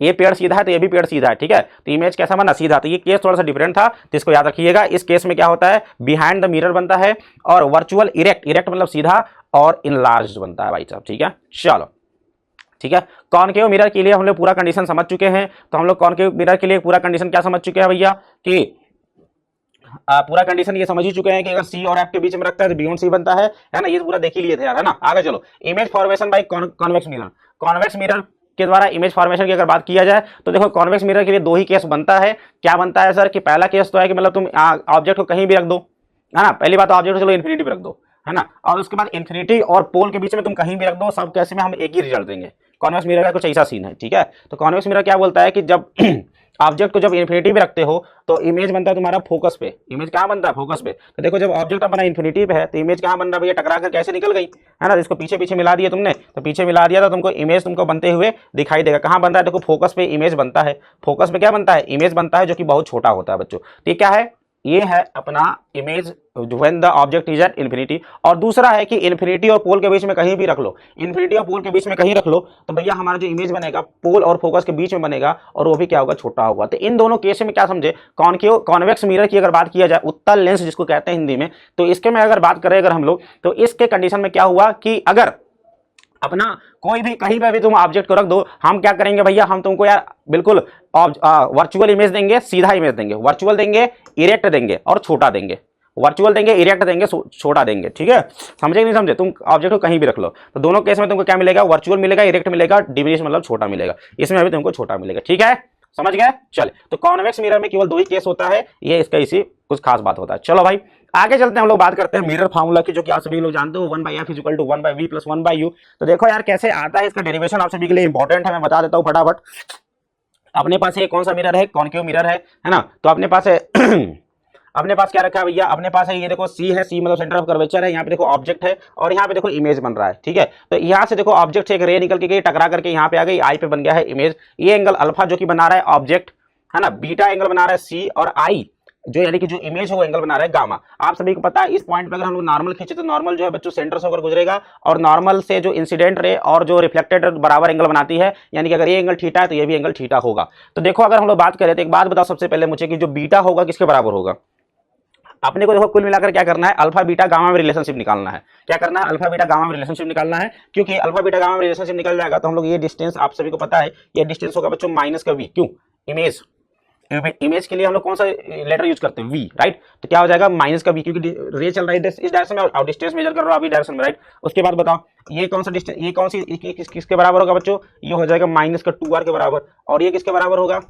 ये पेड़ सीधा है तो ये भी पेड़ सीधा है, ठीक है। तो इमेज कैसा बना, सीधा। तो ये केस थोड़ा सा डिफरेंट था, तो इसको याद रखिएगा। इस केस में क्या होता है, बिहाइंड द मिरर बनता है, और वर्चुअल इरेक्ट मतलब सीधा, और इनलार्ज बनता है भाई साहब, ठीक है। चलो ठीक है, कॉनकेव मिरर के लिए हम लोग पूरा कंडीशन समझ चुके हैं। तो हम लोग कॉनकेव मिरर के लिए पूरा कंडीशन क्या समझ चुके हैं भैया, कि पूरा कंडीशन ये समझ ही चुके हैं कि अगर सी और एफ के बीच में रखता है तो बियॉन्ड सी बनता है ना। ये पूरा देख ही लिए थे यार, है ना। आगे चलो, image formation by convex mirror. Convex mirror के द्वारा इमेज फॉर्मेशन की अगर बात किया जाए तो देखो कॉन्वेक्स मिरर के लिए दो ही केस बनता है। क्या बनता है सर कि पहला केस तो है कि मतलब तुम ऑब्जेक्ट को कहीं भी रख दो, है ना, पहली बात ऑब्जेक्ट को चलो इन्फिनिटी पे रख दो, है ना, और उसके बाद इन्फिनिटी और पोल के बीच में तुम कहीं भी रख दो, सब केस में हम एक ही रिजल्ट देंगे। कॉन्वेक्स मिरर का कुछ ऐसा सीन है, ठीक है। तो कॉन्वेक्स मिरर क्या बोलता है कि जब ऑब्जेक्ट को जब इन्फिनिटी पे रखते हो तो इमेज बनता है तुम्हारा फोकस पे। इमेज कहाँ बनता है? फोकस पे। तो देखो जब ऑब्जेक्ट अपना इन्फिनिटी पे है तो इमेज कहाँ बन रहा है भैया? टकरा कर कैसे निकल गई, है ना, इसको पीछे पीछे मिला दिया तुमने, तो पीछे मिला दिया तो तुमको इमेज तुमको बनते हुए दिखाई देगा। कहाँ बन रहा है? देखो फोकस पे इमेज बनता है। फोकस पे क्या बनता है? इमेज बनता है, जो कि बहुत छोटा होता है बच्चों। तो ये क्या है? ये है अपना image when the object is at infinity. और दूसरा है कि इन्फिनिटी और पोल के बीच में कहीं भी रख लो, इन्फिनिटी और पोल के बीच में कहीं रख लो तो भैया हमारा जो इमेज बनेगा पोल और फोकस के बीच में बनेगा, और वो भी क्या होगा? छोटा होगा। तो इन दोनों केस में क्या समझे? कॉन्वेक्स मिरर की अगर बात किया जाए, उत्तल लेंस जिसको कहते हैं हिंदी में, तो इसके में अगर बात करें अगर हम लोग, तो इसके कंडीशन में क्या हुआ कि अगर अपना कोई भी कहीं पर भी तुम ऑब्जेक्ट को रख दो, हम क्या करेंगे भैया? हम तुमको यार बिल्कुल वर्चुअल इमेज देंगे, सीधा इमेज देंगे, वर्चुअल देंगे, इरेक्ट देंगे और छोटा देंगे। वर्चुअल देंगे, इरेक्ट देंगे, छोटा देंगे, ठीक है। समझे कि नहीं समझे? तुम ऑब्जेक्ट को कहीं भी रख लो तो दोनों केस में तुमको क्या मिलेगा? वर्चुअल मिलेगा, इरेक्ट मिलेगा, डिमिनिश मतलब छोटा मिलेगा। इसमें भी तुमको छोटा मिलेगा, ठीक है, समझ गए? चले, तो कॉन्वेक्स मिरर में केवल दो ही केस होता है, ये इसका इसी कुछ खास बात होता है। चलो भाई आगे चलते हैं, हम लोग बात करते हैं मिरर फार्मूला की, जो कि आप सभी लोग जानते हो 1/f = 1/v + 1/u। तो देखो यार कैसे आता है, इसका डेरिवेशन आप सभी के लिए इंपॉर्टेंट है, मैं बता देता हूं फटाफट। अपने पास ये कौन सा मिरर है? कॉन्केव मिरर है ना। तो अपने पास है अपने पास क्या रखा है भैया? अपने पास है ये देखो C है, C मतलब सेंटर ऑफ कर्वेचर है, यहाँ पे देखो ऑब्जेक्ट है और यहाँ पे देखो इमेज बन रहा है, ठीक है। तो यहाँ से देखो ऑब्जेक्ट से एक रे निकल के गई, टकरा करके यहाँ पे आ गई, आई पे बन गया है इमेज। ये एंगल अल्फा जो कि बना रहा है ऑब्जेक्ट, है ना, बीटा एंगल बना रहा है C, और आई जो यानी कि जो इमेज है वो एंगल बना रहा है गामा। आप सभी को पता है इस पॉइंट पे अगर हम लोग नॉर्मल खींचे तो नॉर्मल जो है बच्चों सेंटर से होकर गुजरेगा, और नॉर्मल से जो इंसिडेंट रे और जो रिफ्लेक्टेड बराबर एंगल बनाती है, यानी कि अगर ये एंगल थीटा है तो ये भी एंगल थीटा होगा। तो देखो अगर हम लोग बात करें तो एक बात बताओ सबसे पहले मुझे कि जो बीटा होगा किसके बराबर होगा? अपने को देखो कुल मिलाकर क्या करना है? अल्फा बीटा गामा में रिलेशनशिप निकालना है। क्या करना है? अल्फा बीटा गामा में रिलेशनशिप निकालना है, क्योंकि अल्फा बीटा गामा में रिलेशनशिप निकल जाएगा तो हम लोग ये डिस्टेंस आप सभी को पता है ये डिस्टेंस होगा बच्चों माइनस का v। क्यों? इमेज के लिए हम लोग कौन सा लेटर यूज करते हैं? v, right. तो क्या हो जाएगा? माइनस का v, क्योंकि रे चल रहा है इस डायरेक्शन में और डिस्टेंस मेजर कर रहा हूं अभी डायरेक्शन में, राइट। उसके बाद बताओ ये कौन सा डिस्टेंस, ये कौन सी किसके बराबर होगा बच्चों? ये हो जाएगा माइनस का 2r के बराबर। और ये किसके बराबर होगा?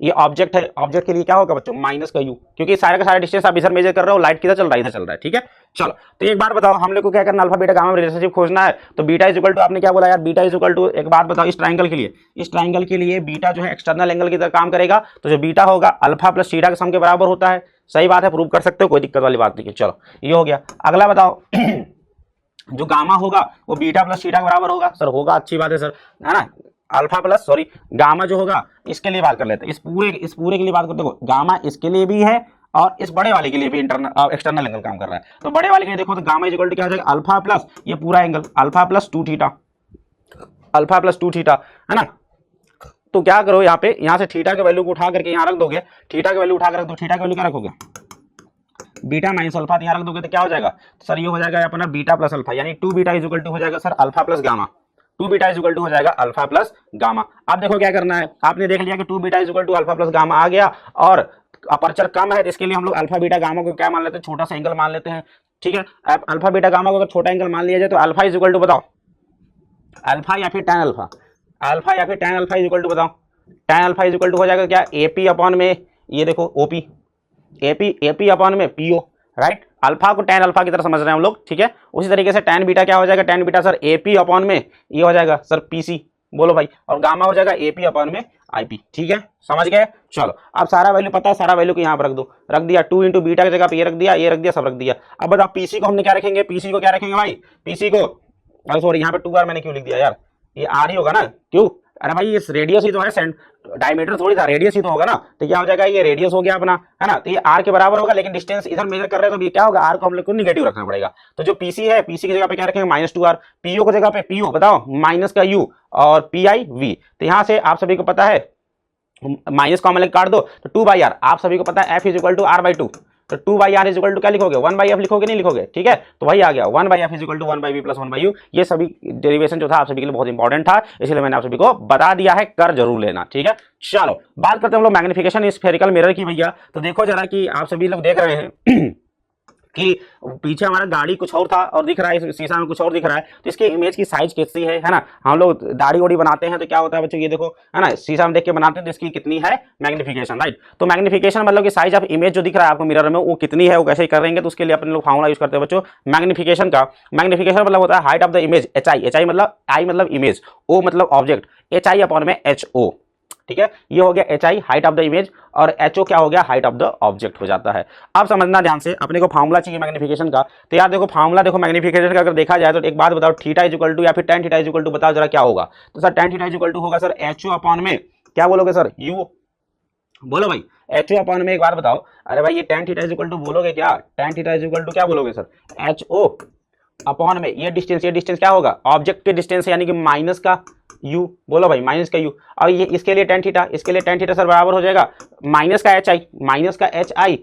ये ऑब्जेक्ट है, ऑब्जेक्ट के लिए क्या होगा बच्चों? माइनस का u, क्योंकि सारे का सारा डिस्टेंस आप इधर मेजर कर रहे हो, लाइट किधर चल रहा है? इधर चल रहा है, ठीक है। चलो तो एक बार बताओ हम लोग को क्या करना? अल्फा बीटा गामा में रिलेशनशिप खोजना है। तो बीटा इज इक्वल टू, आपने क्या बोला यार? बीटा इज इक्वल टू, एक बात बताओ इस ट्राइंगल के लिए, इस ट्राइंगल के लिए बीटा जो है एक्सटर्नल एंगल की तरह काम करेगा, तो जो बीटा होगा अल्फा प्लस थीटा के सम के बराबर होता है। सही बात है, प्रूव कर सकते हो, कोई दिक्कत वाली बात नहीं है। चलो ये हो गया। अगला बताओ जो गामा होगा वो बीटा प्लस थीटा के बराबर होगा। सर होगा, अच्छी बात है सर, है ना। अल्फा प्लस सॉरी गामा जो होगा इसके लिए बात कर लेते हैं, इस पूरे के लिए बात करते हो। गामा इसके लिए भी है और इस बड़े वाले के लिए भी इंटरनल एक्सटर्नल एंगल काम कर रहा है। तो बड़े वाले के लिए देखो तो गामा इज इक्वल टू क्या हो जाएगा? अल्फा प्लस ये पूरा angle alpha plus 2 theta, alpha plus 2 theta, है ना। तो क्या करो यहाँ पे, यहाँ से थीटा के वैल्यू को उठा करके यहाँ रख दोगे, थीटा के वैल्यू उठा कर रख दो। थीटा के वैल्यू क्या रखोगे? बीटा माइनस अल्फा, यहाँ रख दोगे तो क्या हो जाएगा सर? ये हो जाएगा अपना बीटा प्लस अल्फा, यानी 2 बीटा इज इक्वल टू हो जाएगा sir alpha plus gamma. 2 beta is equal to हो जाएगा अल्फा प्लस गामा। अब देखो क्या करना है, आपने देख लिया कि 2 beta is equal to alpha plus gamma आ गया, और अपर्चर कम है तो इसके लिए हम लोग अल्फा बीटा गामा को क्या मान लेते हैं? छोटा सा एंगल मान लेते हैं, ठीक है। अब अल्फा बीटा गामा को अगर छोटा एंगल मान लिया जाए तो अल्फा इज इक्वल टू बताओ अल्फा या फिर tan अल्फा, अल्फा या फिर tan alpha is equal to बताओ tan alpha is equal to हो जाएगा क्या? AP अपॉन में ये देखो OP, AP अपॉन में PO, राइट। अल्फा को tan अल्फा की तरह समझ रहे हैं हम लोग, ठीक है। उसी तरीके से tan बीटा क्या हो जाएगा? tan beta sir AP upon में ये हो जाएगा सर PC, बोलो भाई, और गामा हो जाएगा AP अपॉन में IP, ठीक है, समझ गए। चलो अब सारा वैल्यू पता है, सारा वैल्यू को यहाँ पर रख दो, रख दिया। 2 इंटू बीटा की जगह पे ये रख दिया, ये रख दिया, सब रख दिया। अब बताओ PC को हमने क्या रखेंगे? PC को क्या रखेंगे भाई? PC को, अरे सॉरी यहाँ पे 2r मैंने क्यों लिख दिया यार? ये r ही होगा ना, क्यों? अरे भाई ये रेडियस ही तो है, डायमीटर थोड़ी था, रेडियस ही तो होगा ना। तो क्या हो जाएगा? ये रेडियस हो गया अपना, है ना। तो ये r के बराबर होगा, लेकिन डिस्टेंस इधर मेजर कर रहे हैं तो ये क्या होगा? r को हम लोग को निगेटिव रखना पड़ेगा। तो जो PC है, PC की जगह पे क्या रखेंगे? -2r। PO की जगह पे PO बताओ माइनस का u और PI v। तो यहाँ से आप सभी को पता है माइनस कॉमन लेकर काट दो तो 2/r। आप सभी को पता है f is equal to r/2, तो 2/r इज इक्वल टू क्या लिखोगे? 1/f लिखोगे, नहीं लिखोगे, ठीक है। तो वही आ गया 1/f is equal to 1/v + 1/u। ये सभी डेरिवेशन जो था आप सभी के लिए बहुत इंपॉर्टेंट था, इसलिए मैंने आप सभी को बता दिया है, कर जरूर लेना, ठीक है। चलो बात करते हैं हम लोग मैग्निफिकेशन स्फेरिकल मिरर की भैया। तो देखो जरा कि आप सभी लोग देख रहे हैं कि पीछे हमारा गाड़ी कुछ और था और दिख रहा है, शीशा में कुछ और दिख रहा है, तो इसके इमेज की साइज कैसी है ना। हम लोग दाढ़ी वाड़ी बनाते हैं तो क्या होता है बच्चों, ये देखो है ना, शीशा में देख के बनाते हैं तो इसकी कितनी है मैग्निफिकेशन, राइट। तो मैग्निफिकेशन मतलब कि साइज ऑफ इमेज जो दिख रहा है आपको मिरर में वो कितनी है, वो कैसे करेंगे, तो उसके लिए अपन लोग फॉर्मूला यूज करते हैं बच्चों मैग्निफिकेशन का। मैग्निफिकेशन मतलब होता है height of the image, H I मतलब आई मतलब इमेज, ओ मतलब ऑब्जेक्ट, एच आई अपॉन में एच ओ, ठीक है। ये हो गया H I height of the image, और एच ओ क्या हो गया, हाइट ऑफ द ऑब्जेक्ट हो जाता है। अब समझना ध्यान से, अपने को फार्मूला चाहिए मैग्निफिकेशन का, तो यार देखो फार्मूला देखो मैग्निफिकेशन का अगर देखा जाए तो एक बात बताओ, थीटा इज इक्वल टू या फिर tan theta is equal to, बताओ जरा क्या होगा। तो sir tan theta is equal to होगा सर एच ओ अपॉन में क्या बोलोगे सर, यू, बोलो भाई एच ओ अपॉन में, एक बार बताओ, अरे भाई ये tan theta is equal to बोलोगे क्या, tan theta is equal to क्या बोलोगे सर, एच ओ अपॉन में ये डिस्टेंस क्या होगा, ऑब्जेक्ट के डिस्टेंस यानी कि माइनस का u, बोलो भाई माइनस का u, और ये इसके लिए tan थीटा, इसके लिए tan थीटा सर बराबर हो जाएगा माइनस का H I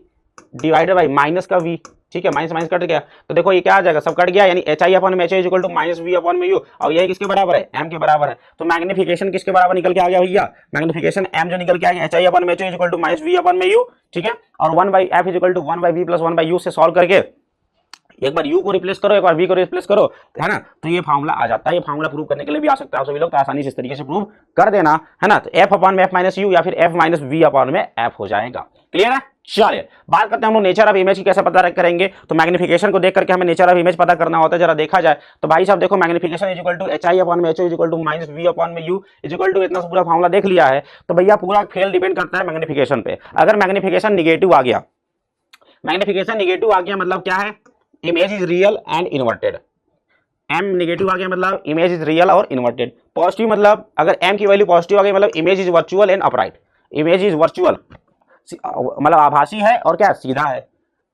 divided by minus का v, ठीक है, माइनस माइनस कट गया, तो देखो ये क्या आ जाएगा, सब कट गया, यानी एच आई अपॉन में H I equal to minus V upon में यू, और ये किसके बराबर है, m के बराबर है। तो मैग्निफिकेशन किसके बराबर निकल के आ गया भैया, मैग्निफिकेशन m जो निकल के आ गया, एच आई अपॉन में H I equal to minus V upon में यू, ठीक है, और 1/f is equal to 1/v plus 1/u से सॉल्व करके एक बार u को रिप्लेस करो, एक बार v को रिप्लेस करो, है ना, तो ये फार्मूला आ जाता है। ये फार्मूला प्रूव करने के लिए भी आ सकता है, आप सभी लोग तो आसानी से इस तरीके से प्रूव कर देना, है ना। तो f अपॉन में f माइनस यू या फिर f माइनस v अपॉन में f हो जाएगा। क्लियर है। चलिए बात करते हैं हम लोग नेचर ऑफ इमेज की कैसे पता करेंगे। तो मैग्निफिकेशन को देख करके हमें नेचर ऑफ इमेज पता करना होता है। जरा देखा जाए तो भाई साहब देखो, magnification is equal to H I upon में H O is equal to minus V upon में यू इज इक्वल टू, इतना पूरा फार्मूला देख लिया है। तो भैया पूरा खेल डिपेंड करता है मैग्निफिकेशन पे। अगर मैग्निफिकेशन निगेटिव आ गया, मैग्निफिकेशन निगेटिव आ गया मतलब क्या है, image is real and inverted. m negative आ गया मतलब इमेज इज रियल और इन्वर्टेड। पॉजिटिव मतलब अगर m की वैल्यू पॉजिटिव आ गई मतलब image is virtual and upright. Image is virtual मतलब आभासी है और क्या सीधा है।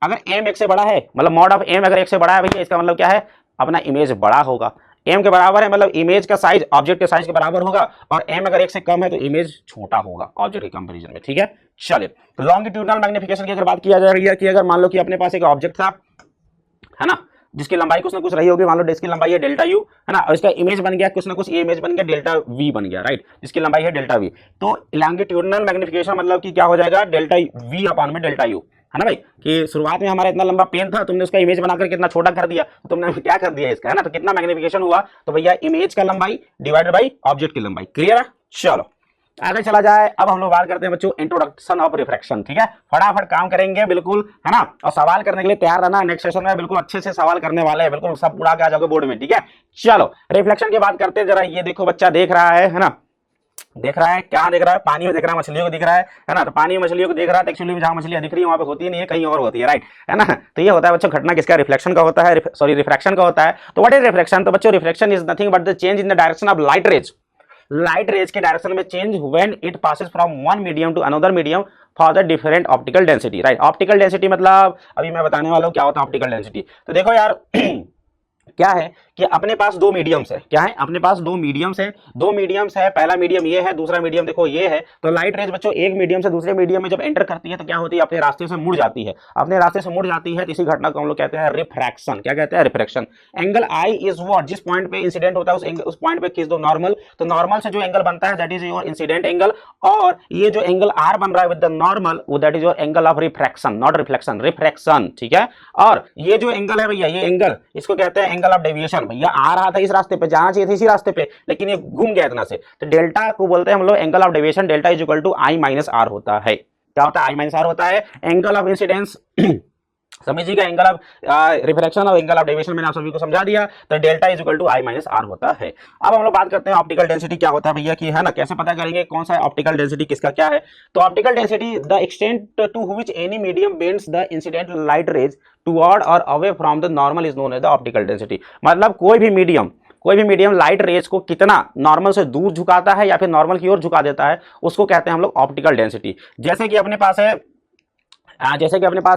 अगर m एक से बड़ा है मतलब मॉड ऑफ m अगर एक से बड़ा है भैया, इसका मतलब क्या है, अपना इमेज बड़ा होगा। m के बराबर है मतलब इमेज का साइज ऑब्जेक्ट के साइज के बराबर होगा, और m अगर एक से कम है तो इमेज छोटा होगा ऑब्जेक्ट के कंपैरिजन में। ठीक है, चलिए तो लॉन्गिट्यूडनल मैग्निफिकेशन की अगर बात किया जा रही है कि अगर मान लो कि अपने पास एक ऑब्जेक्ट था, है ना, जिसकी लंबाई कुछ ना कुछ रही होगी, मान लो इसकी लंबाई है डेल्टा यू, है ना, और इसका इमेज बन गया कुछ ना कुछ, ये इमेज बन गया डेल्टा वी बन गया, राइट, जिसकी लंबाई है डेल्टा वी। तो लॉन्गिट्यूडनल मैग्निफिकेशन मतलब कि क्या हो जाएगा, डेल्टा वी अपॉन में डेल्टा यू, है ना भाई, कि शुरुआत में हमारा इतना लंबा पेन था, तुमने उसका इमेज बनाकर कितना छोटा कर दिया, तो तुमने क्या कर दिया इसका, है ना, तो कितना मैग्निफिकेशन हुआ, तो भैया इमेज का लंबाई डिवाइडेड बाई ऑब्जेक्ट की लंबाई। क्लियर है। चलो आगे चला जाए, अब हम लोग बात करते हैं बच्चों इंट्रोडक्शन ऑफ रिफ्रैक्शन। ठीक है, फटाफट काम करेंगे बिल्कुल, है ना, और सवाल करने के लिए तैयार रहना। नेक्स्ट सेशन में बिल्कुल अच्छे से सवाल करने वाले हैं, बिल्कुल सब उड़ा के आ जाओगे बोर्ड में। ठीक है, चलो रिफ्लेक्शन की बात करते हैं। जरा ये देखो, बच्चा देख रहा है ना, देख रहा है क्या देख रहा है, पानी में देख रहा है, मछलियों को दिख रहा है ना, तो पानी में मछलियों को देख रहा है। एक्चुअली में जहां मछलियां दिख रही है वहां पे होती नहीं है, कहीं और होती है, राइट, है ना। तो ये होता है बच्चों घटना किसका, रिफ्लेक्शन का होता है, सॉरी रिफ्रैक्शन का होता है। तो व्हाट इज रिफ्लेक्शन, तो बच्चों reflection is nothing but the change in the direction of light rays. Light rays के डायरेक्शन में change when it passes from one medium to another medium for the different optical density, right. Optical density मतलब अभी मैं बताने वाला हूं क्या होता है ऑप्टिकल डेंसिटी। तो देखो यार क्या है कि अपने पास दो मीडियम्स है, क्या है, अपने पास दो मीडियम्स है, दो मीडियम्स है, पहला मीडियम ये है, दूसरा मीडियम देखो ये है। तो लाइट रेज बच्चों एक मीडियम से दूसरे मीडियम में जब एंटर करती है तो क्या होती है, अपने रास्ते से मुड़ जाती है, अपने रास्ते से मुड़ जाती है। तो इसी घटना को हम लोग कहते हैं रिफ्रैक्शन। क्या कहते हैं, refraction. Angle I is what, जिस पॉइंट पे इंसिडेंट होता है उस पॉइंट पे खींच दो नॉर्मल, तो नॉर्मल से जो एंगल बनता है that is your incident angle, और ये जो एंगल आर बन रहा है विद द नॉर्मल वो that is your angle of refraction, not reflection, refraction. ठीक है, और ये जो एंगल है भैया, ये एंगल इसको कहते हैं एंगल ऑफ डेविएशन। भैया आ रहा था इस रास्ते पे, जाना चाहिए था इसी रास्ते पे, लेकिन ये घूम गया इतना से, तो डेल्टा को बोलते हैं हम लोग angle of deviation. Delta is equal to I minus R होता है। क्या होता है, आई माइनस आर होता है। एंगल ऑफ इंसिडेंस समझिएगा, एंगल ऑफ रिफ्रैक्शन और एंगल ऑफ डेविएशन मैंने आप सभी को समझा दिया। तो delta is equal to I minus R होता है। अब हम लोग बात करते हैं ऑप्टिकल डेंसिटी क्या होता है भैया, कि है ना, कैसे पता करेंगे कौन सा ऑप्टिकल डेंसिटी किसका क्या है। तो optical density the extent to which any medium bends the incident light rays toward or away from the normal is known as the optical density. मतलब कोई भी मीडियम लाइट रेज को कितना नॉर्मल से दूर झुकाता है या फिर नॉर्मल की ओर झुका देता है, उसको कहते हैं हम लोग ऑप्टिकल डेंसिटी। जैसे कि अपने पास है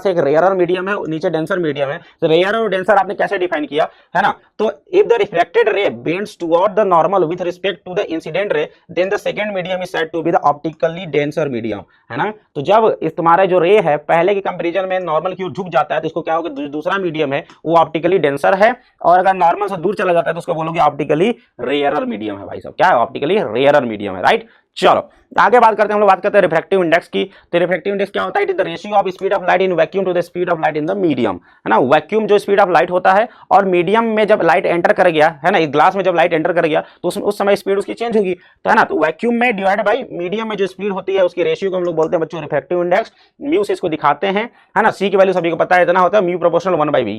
एक रेयरर मीडियम है, नीचे डेंसर मीडियम है। तो रेयर और डेंसर आपने कैसे डिफाइन किया, है ना, तो if the reflected ray bends toward the normal with respect to the incident ray then the second medium is said to be the optically denser medium, है ना। तो जब इस तुम्हारा जो रे है पहले के कंपैरिजन में नॉर्मल की ओर झुक जाता है तो इसको क्या होगा, दूसरा मीडियम है वो ऑप्टिकली डेंसर है, और अगर नॉर्मल से दूर चला जाता है तो उसको बोलोगे ऑप्टिकली रेयरर मीडियम है। भाई साहब क्या है, ऑप्टिकली रेयरर मीडियम है, राइट। चलो आगे बात करते हैं, हम लोग बात करते हैं रिफ्रैक्टिव इंडेक्स की। तो रिफ्रैक्टिव इंडेक्स क्या होता है? It is the ratio of speed of light in vacuum to the speed of light in the medium, है ना। वैक्यूम जो स्पीड ऑफ लाइट होता है और मीडियम में जब लाइट एंटर कर गया, है ना, इस ग्लास में जब लाइट एंटर कर गया तो उस समय स्पीड उसकी चेंज होगी, तो है ना। तो वैक्यूम में डिवाइड बाई मीडियम में जो स्पीड होती है उसकी रेशियो को हम लोग बोलते हैं बच्चों रिफ्रैक्टिव इंडेक्स। म्यू से इसको दिखाते हैं, है ना। सी की वैल्यू सभी को पता है, इतना होता है म्यू प्रोपोर्शनल 1/v,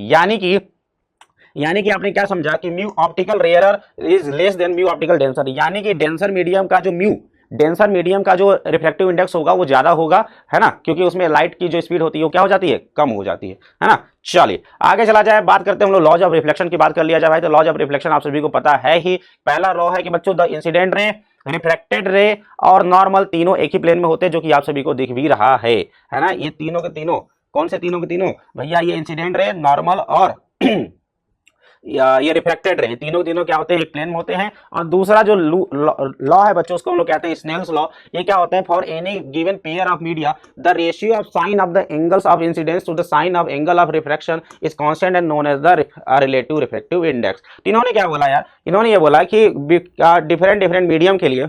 यानी कि आपने क्या समझा कि mu optical rarer is less than mu optical denser, यानी कि डेंसर मीडियम का जो डेंसर मीडियम का जो रिफ्रैक्टिव इंडेक्स होगा वो ज्यादा होगा, है ना, क्योंकि उसमें लाइट की जो स्पीड होती है वो क्या हो जाती है? कम हो जाती है ना। चलिए आगे चला जाए, बात करते हैं हम लोग लॉज ऑफ रिफ्लेक्शन की बात कर लिया जाए भाई। तो लॉज ऑफ रिफ्लेक्शन आप सभी को पता है ही। पहला लॉ है कि बच्चों द इंसिडेंट रे, रिफ्रैक्टेड रे और नॉर्मल तीनों एक ही प्लेन में होते हैं, जो कि आप सभी को दिख भी रहा है ना। ये तीनों के तीनों कौन से तीनों के तीनों भैया? ये इंसिडेंट रे, नॉर्मल और ये रिफ्लेक्टेड रे, तीनों क्या होते हैं? एक प्लेन में होते हैं। और दूसरा जो लॉ है बच्चों उसको हम लोग कहते हैं स्नेल्स लॉ। ये क्या होता है? For any given pair of media the ratio of sine of the angles of incidence to the sine of angle of refraction is constant and known as the relative refractive index. इन्होंने क्या बोला यार? इन्होंने ये बोला कि different medium के लिए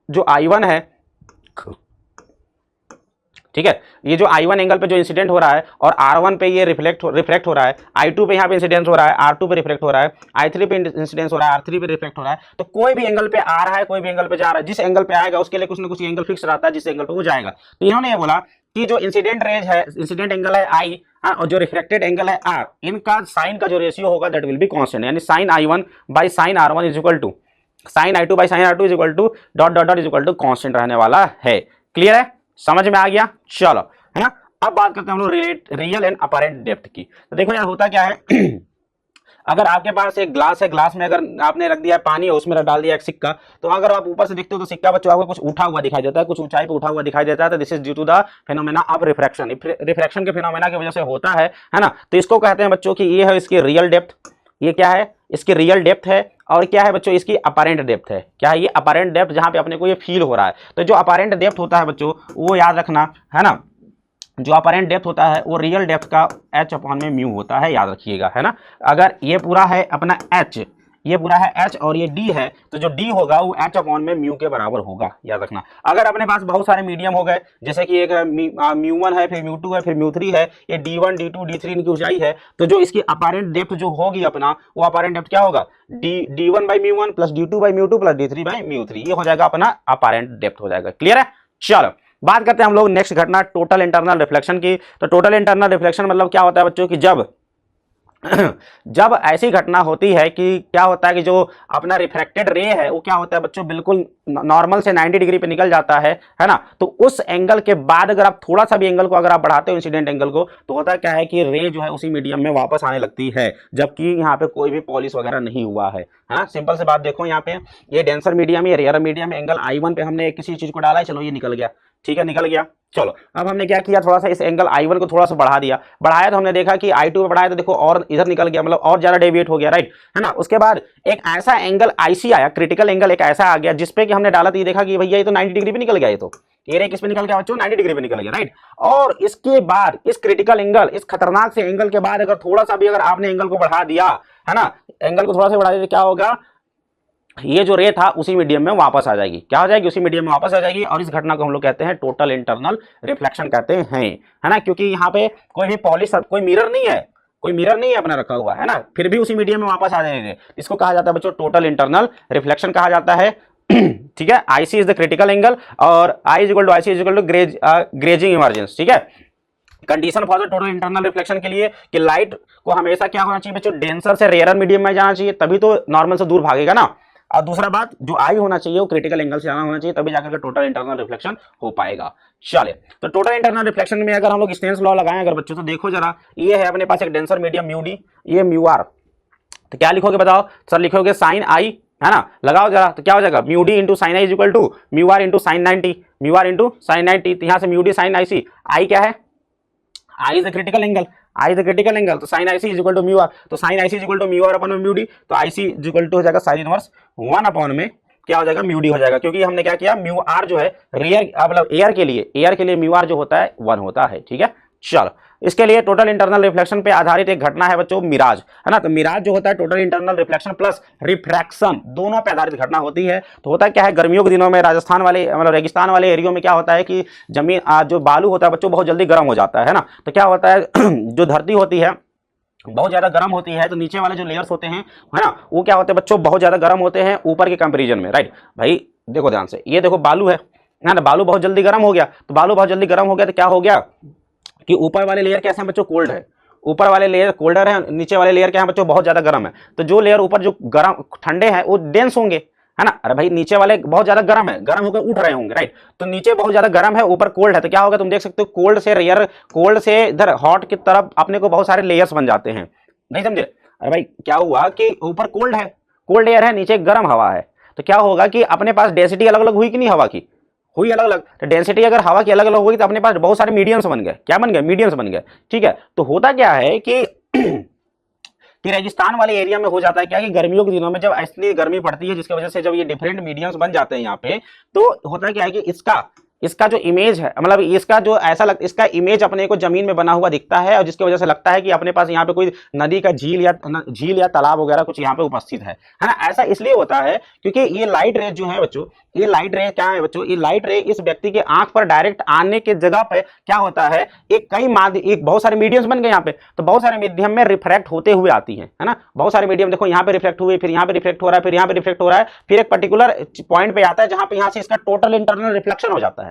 जो I1 है, ठीक है, ये जो I1 एंगल पे जो इंसिडेंट हो रहा है और R1 पे ये रिफ्लेक्ट हो रहा है, I2 पे यहाँ पे इंसिडेंस हो रहा है, R2 पे रिफ्लेक्ट हो रहा है, I3 पे इंसिडेंस हो रहा है, R3 पे रिफ्लेक्ट हो रहा है। तो कोई भी एंगल पे आ रहा है, कोई भी एंगल पे जा रहा है, जिस एंगल पे आएगा उसके लिए कुछ ना कुछ एंगल फिक्स रहता है जिस एंगल पे वो जाएगा। तो इन्होंने ये बोला कि जो इंसिडेंट रेज है, इंसिडेंट एंगल है I, और जो रिफ्लेक्टेड एंगल है R, इनका साइन का जो रेशियो होगा दैट विल बी कांस्टेंट, यानी sine I1 by sine R1 is equal to sine I2 by sine R2 is equal to dot dot dot is equal to constant रहने वाला है। Clear है? समझ में आ गया? चलो, है ना। अब बात करते हैं हम लोग रियल एंड अपरेंट डेप्थ की। तो देखो यार होता क्या है अगर आपके पास एक ग्लास है, ग्लास में अगर आपने रख दिया पानी और उसमें डाल दिया एक सिक्का, तो अगर आप ऊपर से देखते हो तो सिक्का बच्चों आपको कुछ उठा हुआ दिखाई देता है, कुछ ऊंचाई पे उठा हुआ दिखाई देता है। तो this is due to the phenomena of refraction. Refraction के फेनोमेना की वजह से होता है ना। तो इसको कहते हैं बच्चों की ये है इसकी रियल डेप्थ, ये क्या है? इसकी रियल डेप्थ है। और क्या है बच्चों? इसकी अपरेंट डेप्थ है। क्या है ये? अपरेंट डेप्थ, जहां पे अपने को ये फील हो रहा है। तो जो अपरेंट डेप्थ होता है बच्चों वो याद रखना, है ना, जो अपरेंट डेप्थ होता है वो रियल डेप्थ का h अपॉन में म्यू होता है, याद रखिएगा, है ना। अगर ये पूरा है अपना h, ये पूरा है h और ये d है, तो जो d होगा वो h अपॉन में म्यू के बराबर होगा, याद रखना। अगर अपने पास बहुत सारे मीडियम हो गए, जैसे कि एक म्यू1 है, फिर म्यू2 है, फिर म्यू3 है, ये d1 d2 d3 इनकी ऊंचाई है, तो जो इसकी अपरेंट डेप्थ जो होगी अपना, वो अपरेंट डेप्थ क्या होगा? d1 by mu one plus d2 by mu two plus d3 by म्यू3, ये हो जाएगा अपना अपरेंट डेप्थ हो जाएगा। क्लियर है? चलो बात करते हैं हम लोग नेक्स्ट घटना टोटल इंटरनल रिफ्लेक्शन की। तो टोटल इंटरनल रिफ्लेक्शन मतलब क्या होता है बच्चों की? जब ऐसी घटना होती है कि क्या होता है कि जो अपना रिफ्रैक्टेड रे है वो क्या होता है बच्चों बिल्कुल नॉर्मल से 90 डिग्री पे निकल जाता है ना। तो उस एंगल के बाद अगर आप थोड़ा सा भी एंगल को अगर आप बढ़ाते हो इंसिडेंट एंगल को, तो होता क्या है कि रे जो है उसी मीडियम में वापस आने लगती है, जबकि यहाँ पे कोई भी पॉलिश वगैरह नहीं हुआ है ना। सिंपल से बात देखो, यहाँ पे ये डेंसर मीडियम है, रेयर मीडियम एंगल I1 पे हमने किसी चीज को डाला है, चलो ये निकल गया, ठीक है, निकल गया। चलो अब हमने क्या किया, थोड़ा सा इस एंगल I1 को थोड़ा सा बढ़ाया तो हमने देखा कि I2 पे बढ़ाया तो देखो और इधर निकल गया, मतलब और ज्यादा डेविएट हो गया, राइट, है ना। उसके बाद एक ऐसा एंगल IC आया, क्रिटिकल एंगल एक ऐसा आ गया जिसपे कि हमने डाला तो ये देखा कि भैया ये तो 90 डिग्री पे निकल गया, ये तो ये रे किस पे निकल गया बच्चों? 90 डिग्री पे निकल गया, राइट। और इसके बाद इस क्रिटिकल एंगल, इस खतरनाक से एंगल के बाद अगर थोड़ा सा भी अगर आपने एंगल को बढ़ा दिया, है ना, एंगल को थोड़ा सा बढ़ा दिया तो क्या होगा? ये जो रे था उसी मीडियम में वापस आ जाएगी। क्या हो जाएगी? उसी मीडियम में वापस आ जाएगी। और इस घटना को हम लोग कहते हैं टोटल इंटरनल रिफ्लेक्शन कहते हैं, है ना, क्योंकि यहाँ पे कोई भी पॉलिश, कोई मिरर नहीं है, कोई मिरर नहीं है अपना रखा हुआ, है ना, फिर भी उसी मीडियम में वापस आ जाएंगे। इसको कहा जाता है बच्चों टोटल इंटरनल रिफ्लेक्शन कहा जाता है। ठीक है, IC is the critical angle और I is equal to IC is equal to grazing emergence. ठीक है, condition for the total internal reflection के लिए कि लाइट को हमेशा क्या होना चाहिए बच्चों? डेंसर से रेयर मीडियम में जाना चाहिए, तभी तो नॉर्मल से दूर भागेगा ना। और दूसरा बात, जो I होना चाहिए वो क्रिटिकल एंगल से जाना होना चाहिए, तभी जाकर के टोटल इंटरनल रिफ्लेक्शन हो पाएगा। चलिए, तो टोटल इंटरनल रिफ्लेक्शन में अगर हम लोग स्टेन्स लॉ लगाएं अगर बच्चों, तो देखो जरा, ये है अपने पास एक डेंसर मीडियम म्यू डी, ये म्यू आर, तो क्या लिखोगे बताओ सर? लिखोगे साइन I, है ना, लगाओ जरा, तो क्या हो जाएगा? Mu D into sine I is equal to mu R into sine 90, mu R into sine 90। तो यहाँ से mu D sine IC, I क्या है? I is the critical angle, I is the critical angle, तो sine IC is equal to mu R, तो sine IC is equal to mu R upon mu D, तो IC is equal to हो जाएगा sine inverse 1 upon में क्या हो जाएगा? Mu D हो जाएगा, क्योंकि हमने क्या किया, म्यू आर जो है रियर मतलब एयर के लिए म्यू आर जो होता है 1 होता है। ठीक है, चलो, इसके लिए टोटल इंटरनल रिफ्लेक्शन पे आधारित एक घटना है बच्चों मिराज, है ना। तो मिराज जो होता है total internal reflection plus refraction दोनों पे आधारित घटना होती है। तो होता क्या है, गर्मियों के दिनों में राजस्थान वाले मतलब रेगिस्तान वाले एरियो में क्या होता है कि जमीन जो बालू होता है बच्चों बहुत जल्दी गर्म हो जाता है ना। तो क्या होता है जो धरती होती है बहुत ज्यादा गर्म होती है, तो नीचे वाले जो लेयर्स होते हैं, है ना, वो क्या होते हैं बच्चों बहुत ज्यादा गर्म होते हैं ऊपर के कंपेरिजन में, राइट। भाई देखो ध्यान से, ये देखो बालू है ना, बालू बहुत जल्दी गर्म हो गया। तो बालू बहुत जल्दी गर्म हो गया तो क्या हो गया कि ऊपर वाले लेयर कैसे हैं बच्चों, कोल्ड है। ऊपर वाले लेयर कोल्डर है, नीचे वाले लेयर क्या है बच्चों बहुत ज्यादा गर्म है। तो जो लेयर ऊपर जो गर्म ठंडे हैं वो डेंस होंगे, है ना। अरे भाई नीचे वाले बहुत ज्यादा गर्म है, गर्म होकर उठ रहे होंगे, राइट। तो नीचे बहुत ज्यादा गर्म है, ऊपर कोल्ड है, तो क्या होगा तुम देख सकते हो कोल्ड से लेयर, कोल्ड से इधर हॉट की तरफ अपने को बहुत सारे लेयर्स बन जाते हैं, नहीं समझे। अरे भाई क्या हुआ कि ऊपर कोल्ड है, कोल्ड एयर है, नीचे गर्म हवा है। तो क्या होगा कि अपने पास डेंसिटी अलग अलग हुई कि नहीं, हवा की हुई अलग अलग। तो डेंसिटी अगर हवा की अलग अलग हुई तो अपने पास बहुत सारे मीडियम्स बन गए, क्या बन गए, मीडियम्स बन गए, ठीक है। तो होता क्या है कि रेगिस्तान वाले एरिया में हो जाता है क्या कि गर्मियों के दिनों में जब ऐसी गर्मी पड़ती है जिसकी वजह से जब ये डिफरेंट मीडियम्स बन जाते हैं यहाँ पे, तो होता क्या है कि इसका जो इमेज है मतलब इसका जो ऐसा लगता इसका इमेज अपने को जमीन में बना हुआ दिखता है, और जिसकी वजह से लगता है कि अपने पास यहाँ पे कोई नदी का झील या तालाब वगैरह कुछ यहाँ पे उपस्थित है ना। ऐसा इसलिए होता है क्योंकि ये लाइट रे जो है बच्चों, ये लाइट रे क्या है बच्चों, ये लाइट रे इस व्यक्ति के आंख पर डायरेक्ट आने के जगह पे क्या होता है, एक बहुत सारे मीडियम्स बन गए यहाँ पे, तो बहुत सारे मीडियम में रिफ्रैक्ट होते हुए आती है ना। बहुत सारे मीडियम देखो यहाँ पे रिफ्लेक्ट हुए, फिर यहाँ पे रिफ्लेक्ट हो रहा है, फिर यहाँ पे रिफ्लेक्ट हो रहा है, फिर एक पर्टिकुलर पॉइंट पे आता है जहां पे यहाँ से इसका टोटल इंटरनल रिफ्लेक्शन हो जाता है।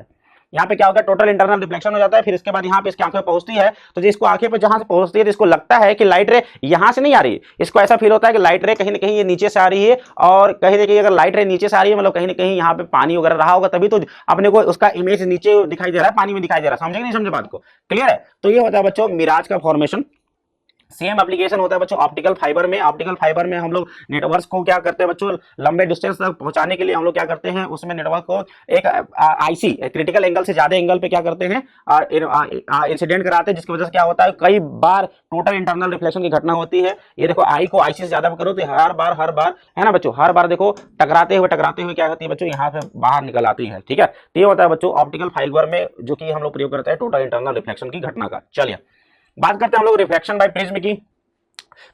यहाँ पे क्या होगा, टोटल इंटरनल रिफ्लेक्शन हो जाता है। फिर इसके बाद यहाँ पे इसकी आंखें पहुंचती है, तो जिसको आंखें पे जहां से पहुंचती है तो इसको लगता है कि लाइट रे यहाँ से नहीं आ रही है, इसको ऐसा फील होता है कि लाइट रे कहीं ना कहीं ये नीचे से आ रही है। और कहीं ना कहीं अगर लाइट रे नीचे से आ रही है मतलब कहीं ना कहीं यहाँ पे पानी वगैरह रहा होगा, तभी तो अपने को उसका इमेज नीचे दिखाई दे रहा है, पानी में दिखाई दे रहा है। समझे नहीं समझे बात को, क्लियर है। तो ये होता है बच्चों मिराज का फॉर्मेशन। सेम एप्लीकेशन होता है बच्चों ऑप्टिकल फाइबर में। ऑप्टिकल फाइबर में हम लोग नेटवर्क को क्या करते हैं बच्चों, लंबे डिस्टेंस तक पहुंचाने के लिए हम लोग क्या करते हैं, उसमें नेटवर्क को एक आईसी क्रिटिकल एंगल से ज्यादा एंगल पे क्या करते हैं इंसिडेंट कराते हैं, जिसकी वजह से क्या होता है कई बार टोटल इंटरनल रिफ्लेक्शन की घटना होती है। ये देखो आई को आईसी से ज्यादा करो तो हर बार है ना बच्चों, हर बार देखो टकराते हुए क्या होती है बच्चों, यहाँ से बाहर निकल आती है, ठीक है। तो ये होता है बच्चों ऑप्टिकल फाइबर में जो कि हम लोग प्रयोग करते हैं टोटल इंटरनल रिफ्लेक्शन की घटना का। चलिए बात करते हैं हम लोग रिफ्रैक्शन बाय प्रिज्म की।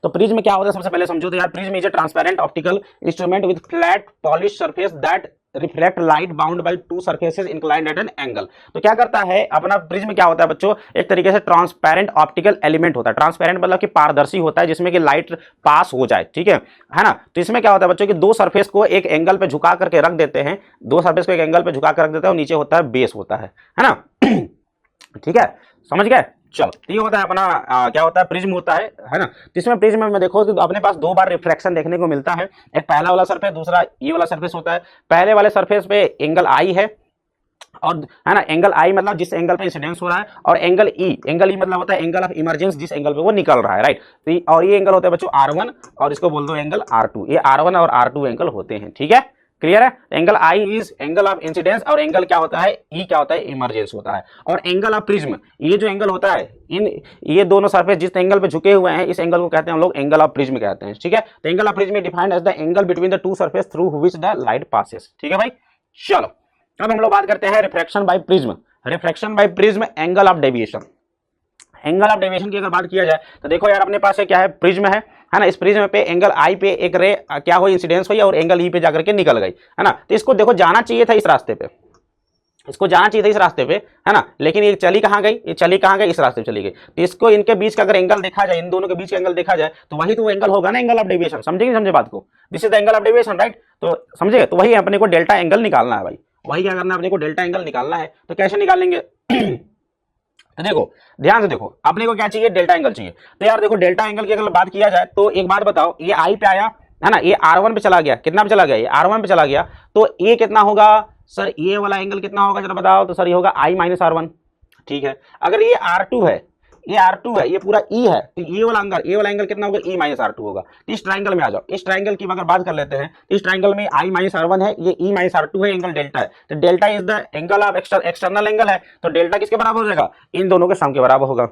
तो प्रिज्म क्या होता है सबसे पहले समझो तो यार, prism is a transparent optical instrument with flat polish surface that reflect light bound by two surfaces inclined at an angle. तो क्या करता है अपना प्रिज्म, क्या होता है बच्चों, एक तरीके से ट्रांसपेरेंट ऑप्टिकल एलिमेंट होता है। ट्रांसपेरेंट मतलब कि पारदर्शी होता है जिसमें कि लाइट पास हो जाए, ठीक है ना। तो इसमें क्या होता है बच्चों कि दो सरफेस को एक एंगल पे झुका करके रख देते हैं, दो सरफेस को एक एंगल पे झुका कर रख देते हैं और नीचे होता है बेस होता है ना। ठीक है, समझ गए। चलो ये होता है अपना क्या होता है प्रिज्म होता है ना। तो इसमें प्रिज्म में देखो तो अपने पास दो बार रिफ्रैक्शन देखने को मिलता है, एक पहला वाला सरफेस, दूसरा ये वाला सरफेस होता है। पहले वाले सरफेस पे एंगल आई है और है ना, एंगल आई मतलब जिस एंगल पे इंसिडेंस हो रहा है, और एंगल ई मतलब होता है एंगल ऑफ इमरजेंस, जिस एंगल पे वो निकल रहा है, राइट। तो और ये एंगल होता है बच्चों R1 और इसको बोल दो एंगल R2। ये R1 और R2 एंगल होते हैं, ठीक है, क्लियर है। Angle I is angle of incidence और एंगल क्या होता है ई क्या होता है इमरजेंस होता है। और एंगल ऑफ प्रिज्म, ये जो एंगल होता है इन ये दोनों सरफेस जिस एंगल पे झुके हुए हैं इस एंगल को कहते हैं हम लोग एंगल ऑफ प्रिज्म कहते हैं, ठीक है। तो angle of prism defined as the angle between the two surface through which the light passes, ठीक है भाई। चलो अब हम लोग बात करते हैं refraction by prism. Refraction by prism angle of deviation. Angle of deviation की अगर बात किया जाए तो देखो यार अपने पास क्या है, प्रिज्म है ना। इस प्रिज्म पे एंगल आई पे एक रे क्या हुई इंसिडेंस हुई और एंगल ई पे जाकर के निकल गई, है ना। तो इसको देखो जाना चाहिए था इस रास्ते पे, इसको जाना चाहिए था इस रास्ते पे, है ना। लेकिन ये चली कहाँ गई, ये चली कहाँ गई, इस रास्ते पे चली गई। तो इसको इनके बीच का अगर एंगल देखा जाए, इन दोनों के बीच का एंगल देखा जाए तो वही तो एंगल होगा ना एंगल ऑफ डेविएशन। समझे समझे बात को, this is the angle of deviation, right. तो समझे, तो वही अपने को डेल्टा एंगल निकालना है भाई, वही क्या करना है अपने को डेल्टा एंगल निकालना है। तो कैसे निकालेंगे तो देखो ध्यान से देखो, अपने को क्या चाहिए, डेल्टा एंगल चाहिए। तो यार देखो डेल्टा एंगल की अगर बात किया जाए तो एक बात बताओ, ये आई पे आया है ना, ये R1 पे चला गया, कितना पे चला गया, ये R1 पे चला गया, तो ये कितना होगा सर, ये वाला एंगल कितना होगा जरा बताओ। तो सर ये होगा I माइनस R1, ठीक है। अगर ये R2 है, ये R2 है, ये पूरा E है, तो ये वाला एंगल कितना होगा, E माइनस R2 होगा। इस ट्राइंगल में आ जाओ, इस ट्राइंगल की अगर बात कर लेते हैं, इस ट्राइंगल में I माइनस R1 है, ये E माइनस R2 है, एंगल डेल्टा है। तो delta is the angle of external angle है, तो डेल्टा किसके बराबर हो जाएगा, इन दोनों के सम के बराबर होगा।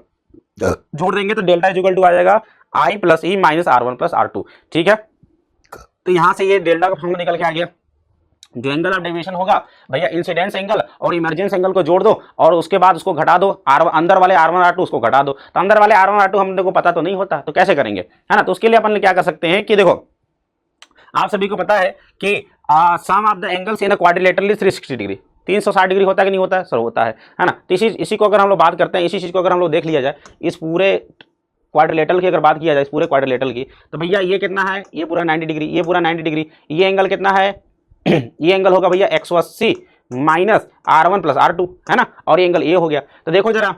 जोड़ देंगे तो डेल्टा इज इक्वल टू आ जाएगा I plus E minus R1 plus R2, ठीक है। तो यहां से ये डेल्टा का फॉर्मूला निकल के आ गया। जो एंगल ऑफ डेविएशन होगा भैया इंसिडेंस एंगल और इमरजेंस एंगल को जोड़ दो और उसके बाद उसको घटा दो, अंदर वाले R1 R2 उसको घटा दो। तो अंदर वाले R1 R2 हम देखो पता तो नहीं होता, तो कैसे करेंगे, है ना। तो उसके लिए अपन क्या कर सकते हैं कि देखो आप सभी को पता है कि sum of the angles in a quadrilateral is 360 degree, 360 degree होता है कि नहीं होता है सर, होता है ना। तो इसी को अगर हम लोग बात करते हैं, इसी चीज को अगर हम लोग देख लिया जाए, इस पूरे क्वाड्रिलेटरल की अगर बात किया जाए, इस पूरे क्वाड्रिलेटरल की, तो भैया ये कितना है, ये पूरा 90 डिग्री, ये पूरा 90 डिग्री, ये एंगल कितना है ये एंगल होगा भैया 180 माइनस R1 प्लस R2, है ना। और ये एंगल ये हो गया। तो देखो जरा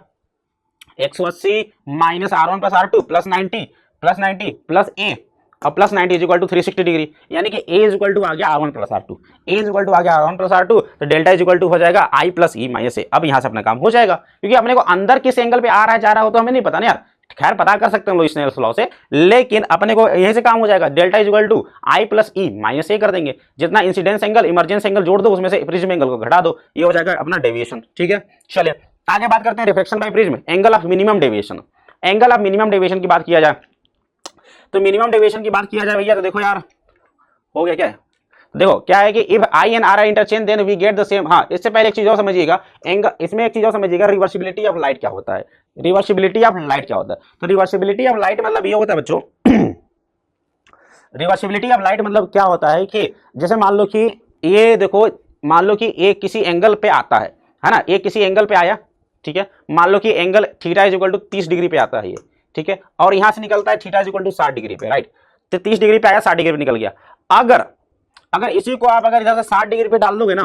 180 minus R1 plus R2 plus 90 plus A और plus 90 is equal to 360 degree, यानी कि A इज इक्वल टू आ गया R1 plus R2, A is equal to आ गया R1 प्लस R2, तो डेल्टा इज इक्वल टू हो जाएगा I plus E minus A। अब यहाँ से अपना काम हो जाएगा, क्योंकि अपने को अंदर किस एंगल पे आ रहा है जा रहा हो तो हमें नहीं पता ना यार, खैर पता कर सकते हैं हम लोग स्नेल्स लॉ से, लेकिन अपने को यहीं से काम हो जाएगा। Delta is equal to I plus E minus A कर देंगे, जितना इंसिडेंस एंगल इमरजेंस एंगल जोड़ दो उसमें से प्रिज्म एंगल को घटा दो, ये हो जाएगा अपना डेविएशन। ठीक है, चलिए आगे बात करते हैं reflection by prism, angle of minimum deviation. Angle of minimum deviation की बात किया जाए तो मिनिमम डेविएशन की बात किया जाए भैया, तो देखो यार हो गया क्या है, देखो क्या है कि if I and R interchange then we get the same. हाँ, इससे पहले एक चीज और समझिएगा, एंगल इसमें एक चीज और समझिएगा, रिवर्सिबिलिटी ऑफ लाइट क्या होता है। रिवर्सिबिलिटी ऑफ लाइट क्या होता है, तो रिवर्सिबिलिटी ऑफ लाइट मतलब ये होता है बच्चों रिवर्सिबिलिटी ऑफ लाइट मतलब क्या होता है कि जैसे मान लो कि ये देखो, मान लो कि एक किसी एंगल पे आता है ना, एक किसी एंगल पे आया, ठीक है, मान लो कि angle theta is equal to 30 degree पे आता है ये, ठीक है, और यहां से निकलता है theta is equal to 60 degree पे, राइट। तो 30 डिग्री पे आया, 60 डिग्री पे निकल गया। अगर इसी को आप अगर इधर से 60 डिग्री पे डाल दोगे ना,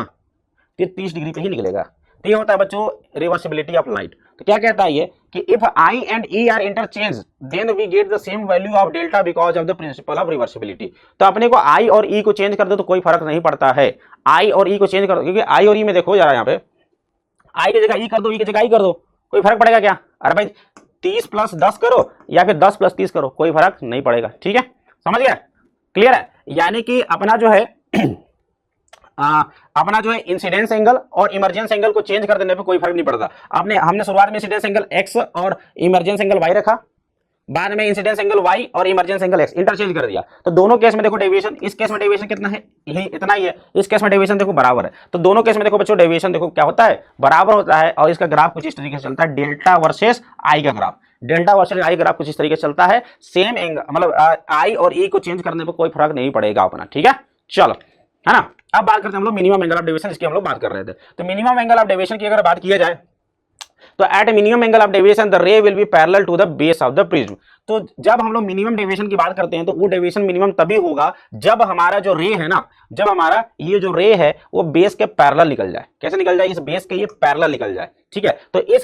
तो 30 डिग्री पे ही निकलेगा। तो ये होता है बच्चों रिवर्सिबिलिटी ऑफ लाइट। तो क्या कहता है ये कि if I and E are interchange then we get the same value of delta because of the principle of reversibility. तो अपने को I और E को चेंज कर दो तो कोई फर्क नहीं पड़ता है, I और E को चेंज कर दो, क्योंकि I और E में देखो जरा यहाँ पे I की जगह E कर दो, E की जगह I कर दो, कोई फर्क पड़ेगा क्या? अरे भाई 30 प्लस 10 करो या फिर 10 प्लस 30 करो, कोई फर्क नहीं पड़ेगा। ठीक है, समझ गया, क्लियर है। यानी कि अपना जो है इंसिडेंस एंगल और इमरजेंस एंगल को चेंज कर देने पे कोई फर्क नहीं पड़ता। हमने शुरुआत में इंसिडेंस एंगल x और इमरजेंस एंगल y रखा, बाद में इंसिडेंस एंगल y और इमरजेंस एंगल x इंटरचेंज कर दिया। तो दोनों केस में देखो डेविएशन, इस केस में डेविएशन कितना है, यही इतना ही है, इस केस में डेविएशन देखो बराबर है। तो दोनों केस में देखो बच्चों डेविएशन देखो क्या होता है, बराबर होता है। और इसका ग्राफ कुछ इस तरीके से चलता है, डेल्टा वर्सेस आई का graph, delta versus I graph कुछ इस तरीके से चलता है। सेम एंगल मतलब आई और ई को चेंज करने पर कोई फर्क नहीं पड़ेगा अपना। ठीक है, चलो, है ना। अब बात करते हैं हम लोग मिनिमम एंगल ऑफ डेविएशन, इसकी हम लोग बात कर रहे थे। तो मिनिमम एंगल ऑफ डेविएशन की अगर बात किया जाए तो at minimum angle of deviation the ray will be parallel to the base of the prism. तो जब हम लोग मिनिमम डेविएशन की बात करते हैं तो वो डेविएशन मिनिमम तभी होगा जब हमारा जो रे है ना, जब हमारा ये जो रे है वो बेस के पैरेलल निकल जाए। कैसे निकल जाए, इस बेस के ये पैरेलल निकल जाए। ठीक है, तो इस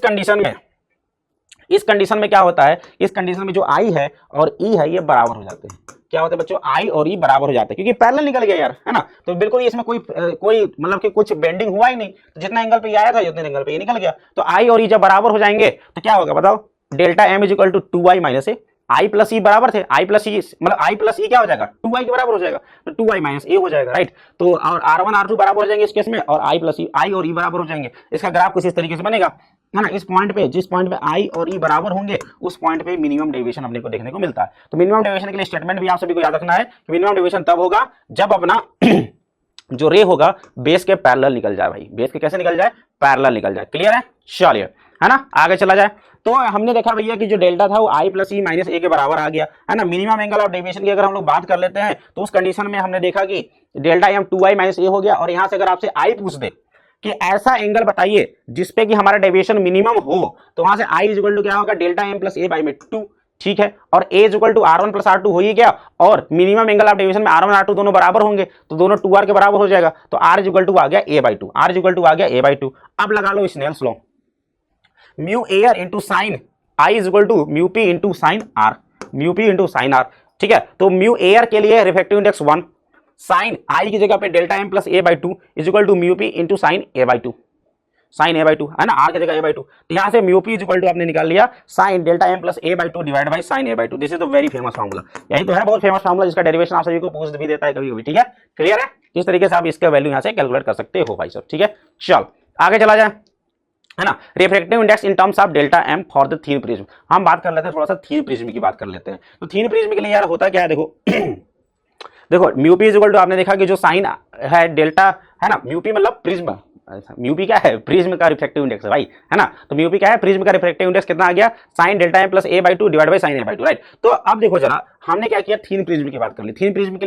कंडीशन में क्या होता है, इस कंडीशन में जो आई है और ई है ये बराबर हो जाते हैं। क्या होता है बच्चों, आई और ई बराबर हो जाते हैं, क्योंकि पैरेलल निकल गया यार, है ना। तो बिल्कुल इसमें कोई मतलब कि कुछ बेंडिंग हुआ ही नहीं, तो जितना एंगल पे आया था उतने एंगल पे ये निकल गया। तो आई और ई जब बराबर हो जाएंगे तो क्या होगा बताओ, delta M is equal to 2i minus A. I plus E बराबर थे, आई प्लस ई मतलब आई प्लस ई क्या हो जाएगा, 2i के बराबर हो जाएगा, तो 2i माइनस ए हो जाएगा, राइट। तो और R1 R2 बराबर हो जाएंगे इस केस में, और आई प्लस ई, आई और ई बराबर हो जाएंगे। इसका ग्राफ कुछ इस तरीके से बनेगा, है ना। इस पॉइंट पे, जिस पॉइंट पे आई और ई बराबर होंगे उस पॉइंट पे मिनिमम डेविएशन अपने को देखने को मिलता है। तो मिनिमम डेविएशन के लिए स्टेटमेंट भी आप सभी को याद रखना है कि मिनिमम डेविएशन तब होगा जब अपना जो रे होगा बेस के पैरेलल निकल जाए। भाई बेस के कैसे निकल जाए, पैरेलल निकल जाए। क्लियर है, चलिए, है ना, आगे चला जाए। तो हमने देखा भैया कि जो डेल्टा था वो आई प्लस ई माइनस ए के बराबर आ गया, है ना। मिनिमम एंगल ऑफ डेविएशन की अगर हम लोग बात कर लेते हैं तो उस कंडीशन में हमने देखा कि डेल्टा एम 2i माइनस ए हो गया। और यहां से अगर आपसे आई पूछ दे कि ऐसा एंगल बताइए जिसपे कि हमारा डेविएशन मिनिमम हो, तो वहां से आई इज इक्वल टू क्या होगा, delta M plus A by में 2। ठीक है, और A is equal to R1 plus R2 हो ही गया, और मिनिमम एंगल ऑफ डेविएशन में R1 R2 दोनों बराबर होंगे तो दोनों 2r के बराबर हो जाएगा। तो r इज इक्वल टू आ गया a by 2, r is equal to आ गया a बाई 2। अब लगा लो Snell's law, mu air into sine I is equal to mu P into sine R, mu P into sine R. ठीक है, तो म्यू एयर के लिए रिफ्रैक्टिव इंडेक्स 1, साइन आई की जगह पे delta M plus A by 2 is equal to mu P into sine A by 2, sine A by 2, है ना, आर की जगह ए बाई 2। तो यहाँ से mu P is equal to आपने निकाल लिया sine delta M plus A by 2 divide by sine A by 2। This is the very famous formula, यही तो है बहुत फेमस फार्मूला जिसका डेरिवेशन आप सभी को पूछ भी देता है कभी कभी। ठीक है, क्लियर है, इस तरीके से आप इसका वैल्यू यहाँ से कैलकुलेट कर सकते हो भाई साहब। ठीक है, चल आगे चला जाए, है ना। Refractive index in terms of delta M for the thin prism. हम बात कर लेते हैं थोड़ा सा थीन प्रिज्म की बात कर लेते हैं। तो थीन प्रिज्म के लिए यार होता क्या है, देखो देखो म्यूपी इज इक्वल टू, आपने देखा कि जो साइन है डेल्टा है ना, म्यूपी मतलब प्रिज्म, म्यूपी क्या है, प्रिज्म का रिफ्रैक्टिव इंडेक्स है भाई, है ना। तो म्यूपी क्या है, प्रिज्म का रिफ्रैक्टिव इंडेक्स कितना आ गया, sine delta M plus A by two divide by sine A by two, right. तो अब देखो जरा, हमने क्या किया, थीन प्रिज्म की बात कर ली। थीन प्रिज्म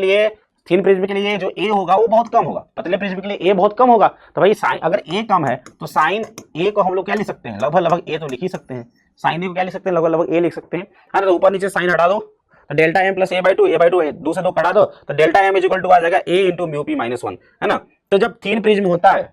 के लिए जो ए होगा वो बहुत कम होगा, पतले प्रिज्म के लिए ए बहुत कम होगा। तो भाई साइन अगर ए कम है तो साइन ए को हम लोग क्या लिख सकते हैं, लगभग लगभग ए तो लिख ही सकते हैं, साइन ए को क्या लिख सकते हैं, लगभग लगभग ए लिख सकते हैं, है ना। तो ऊपर नीचे साइन हटा दो तो delta M plus A by two, दो से दो कटा दो तो delta M is equal to आ जाएगा A into mu P minus one, है ना। तो जब थीन प्रिज्म होता है,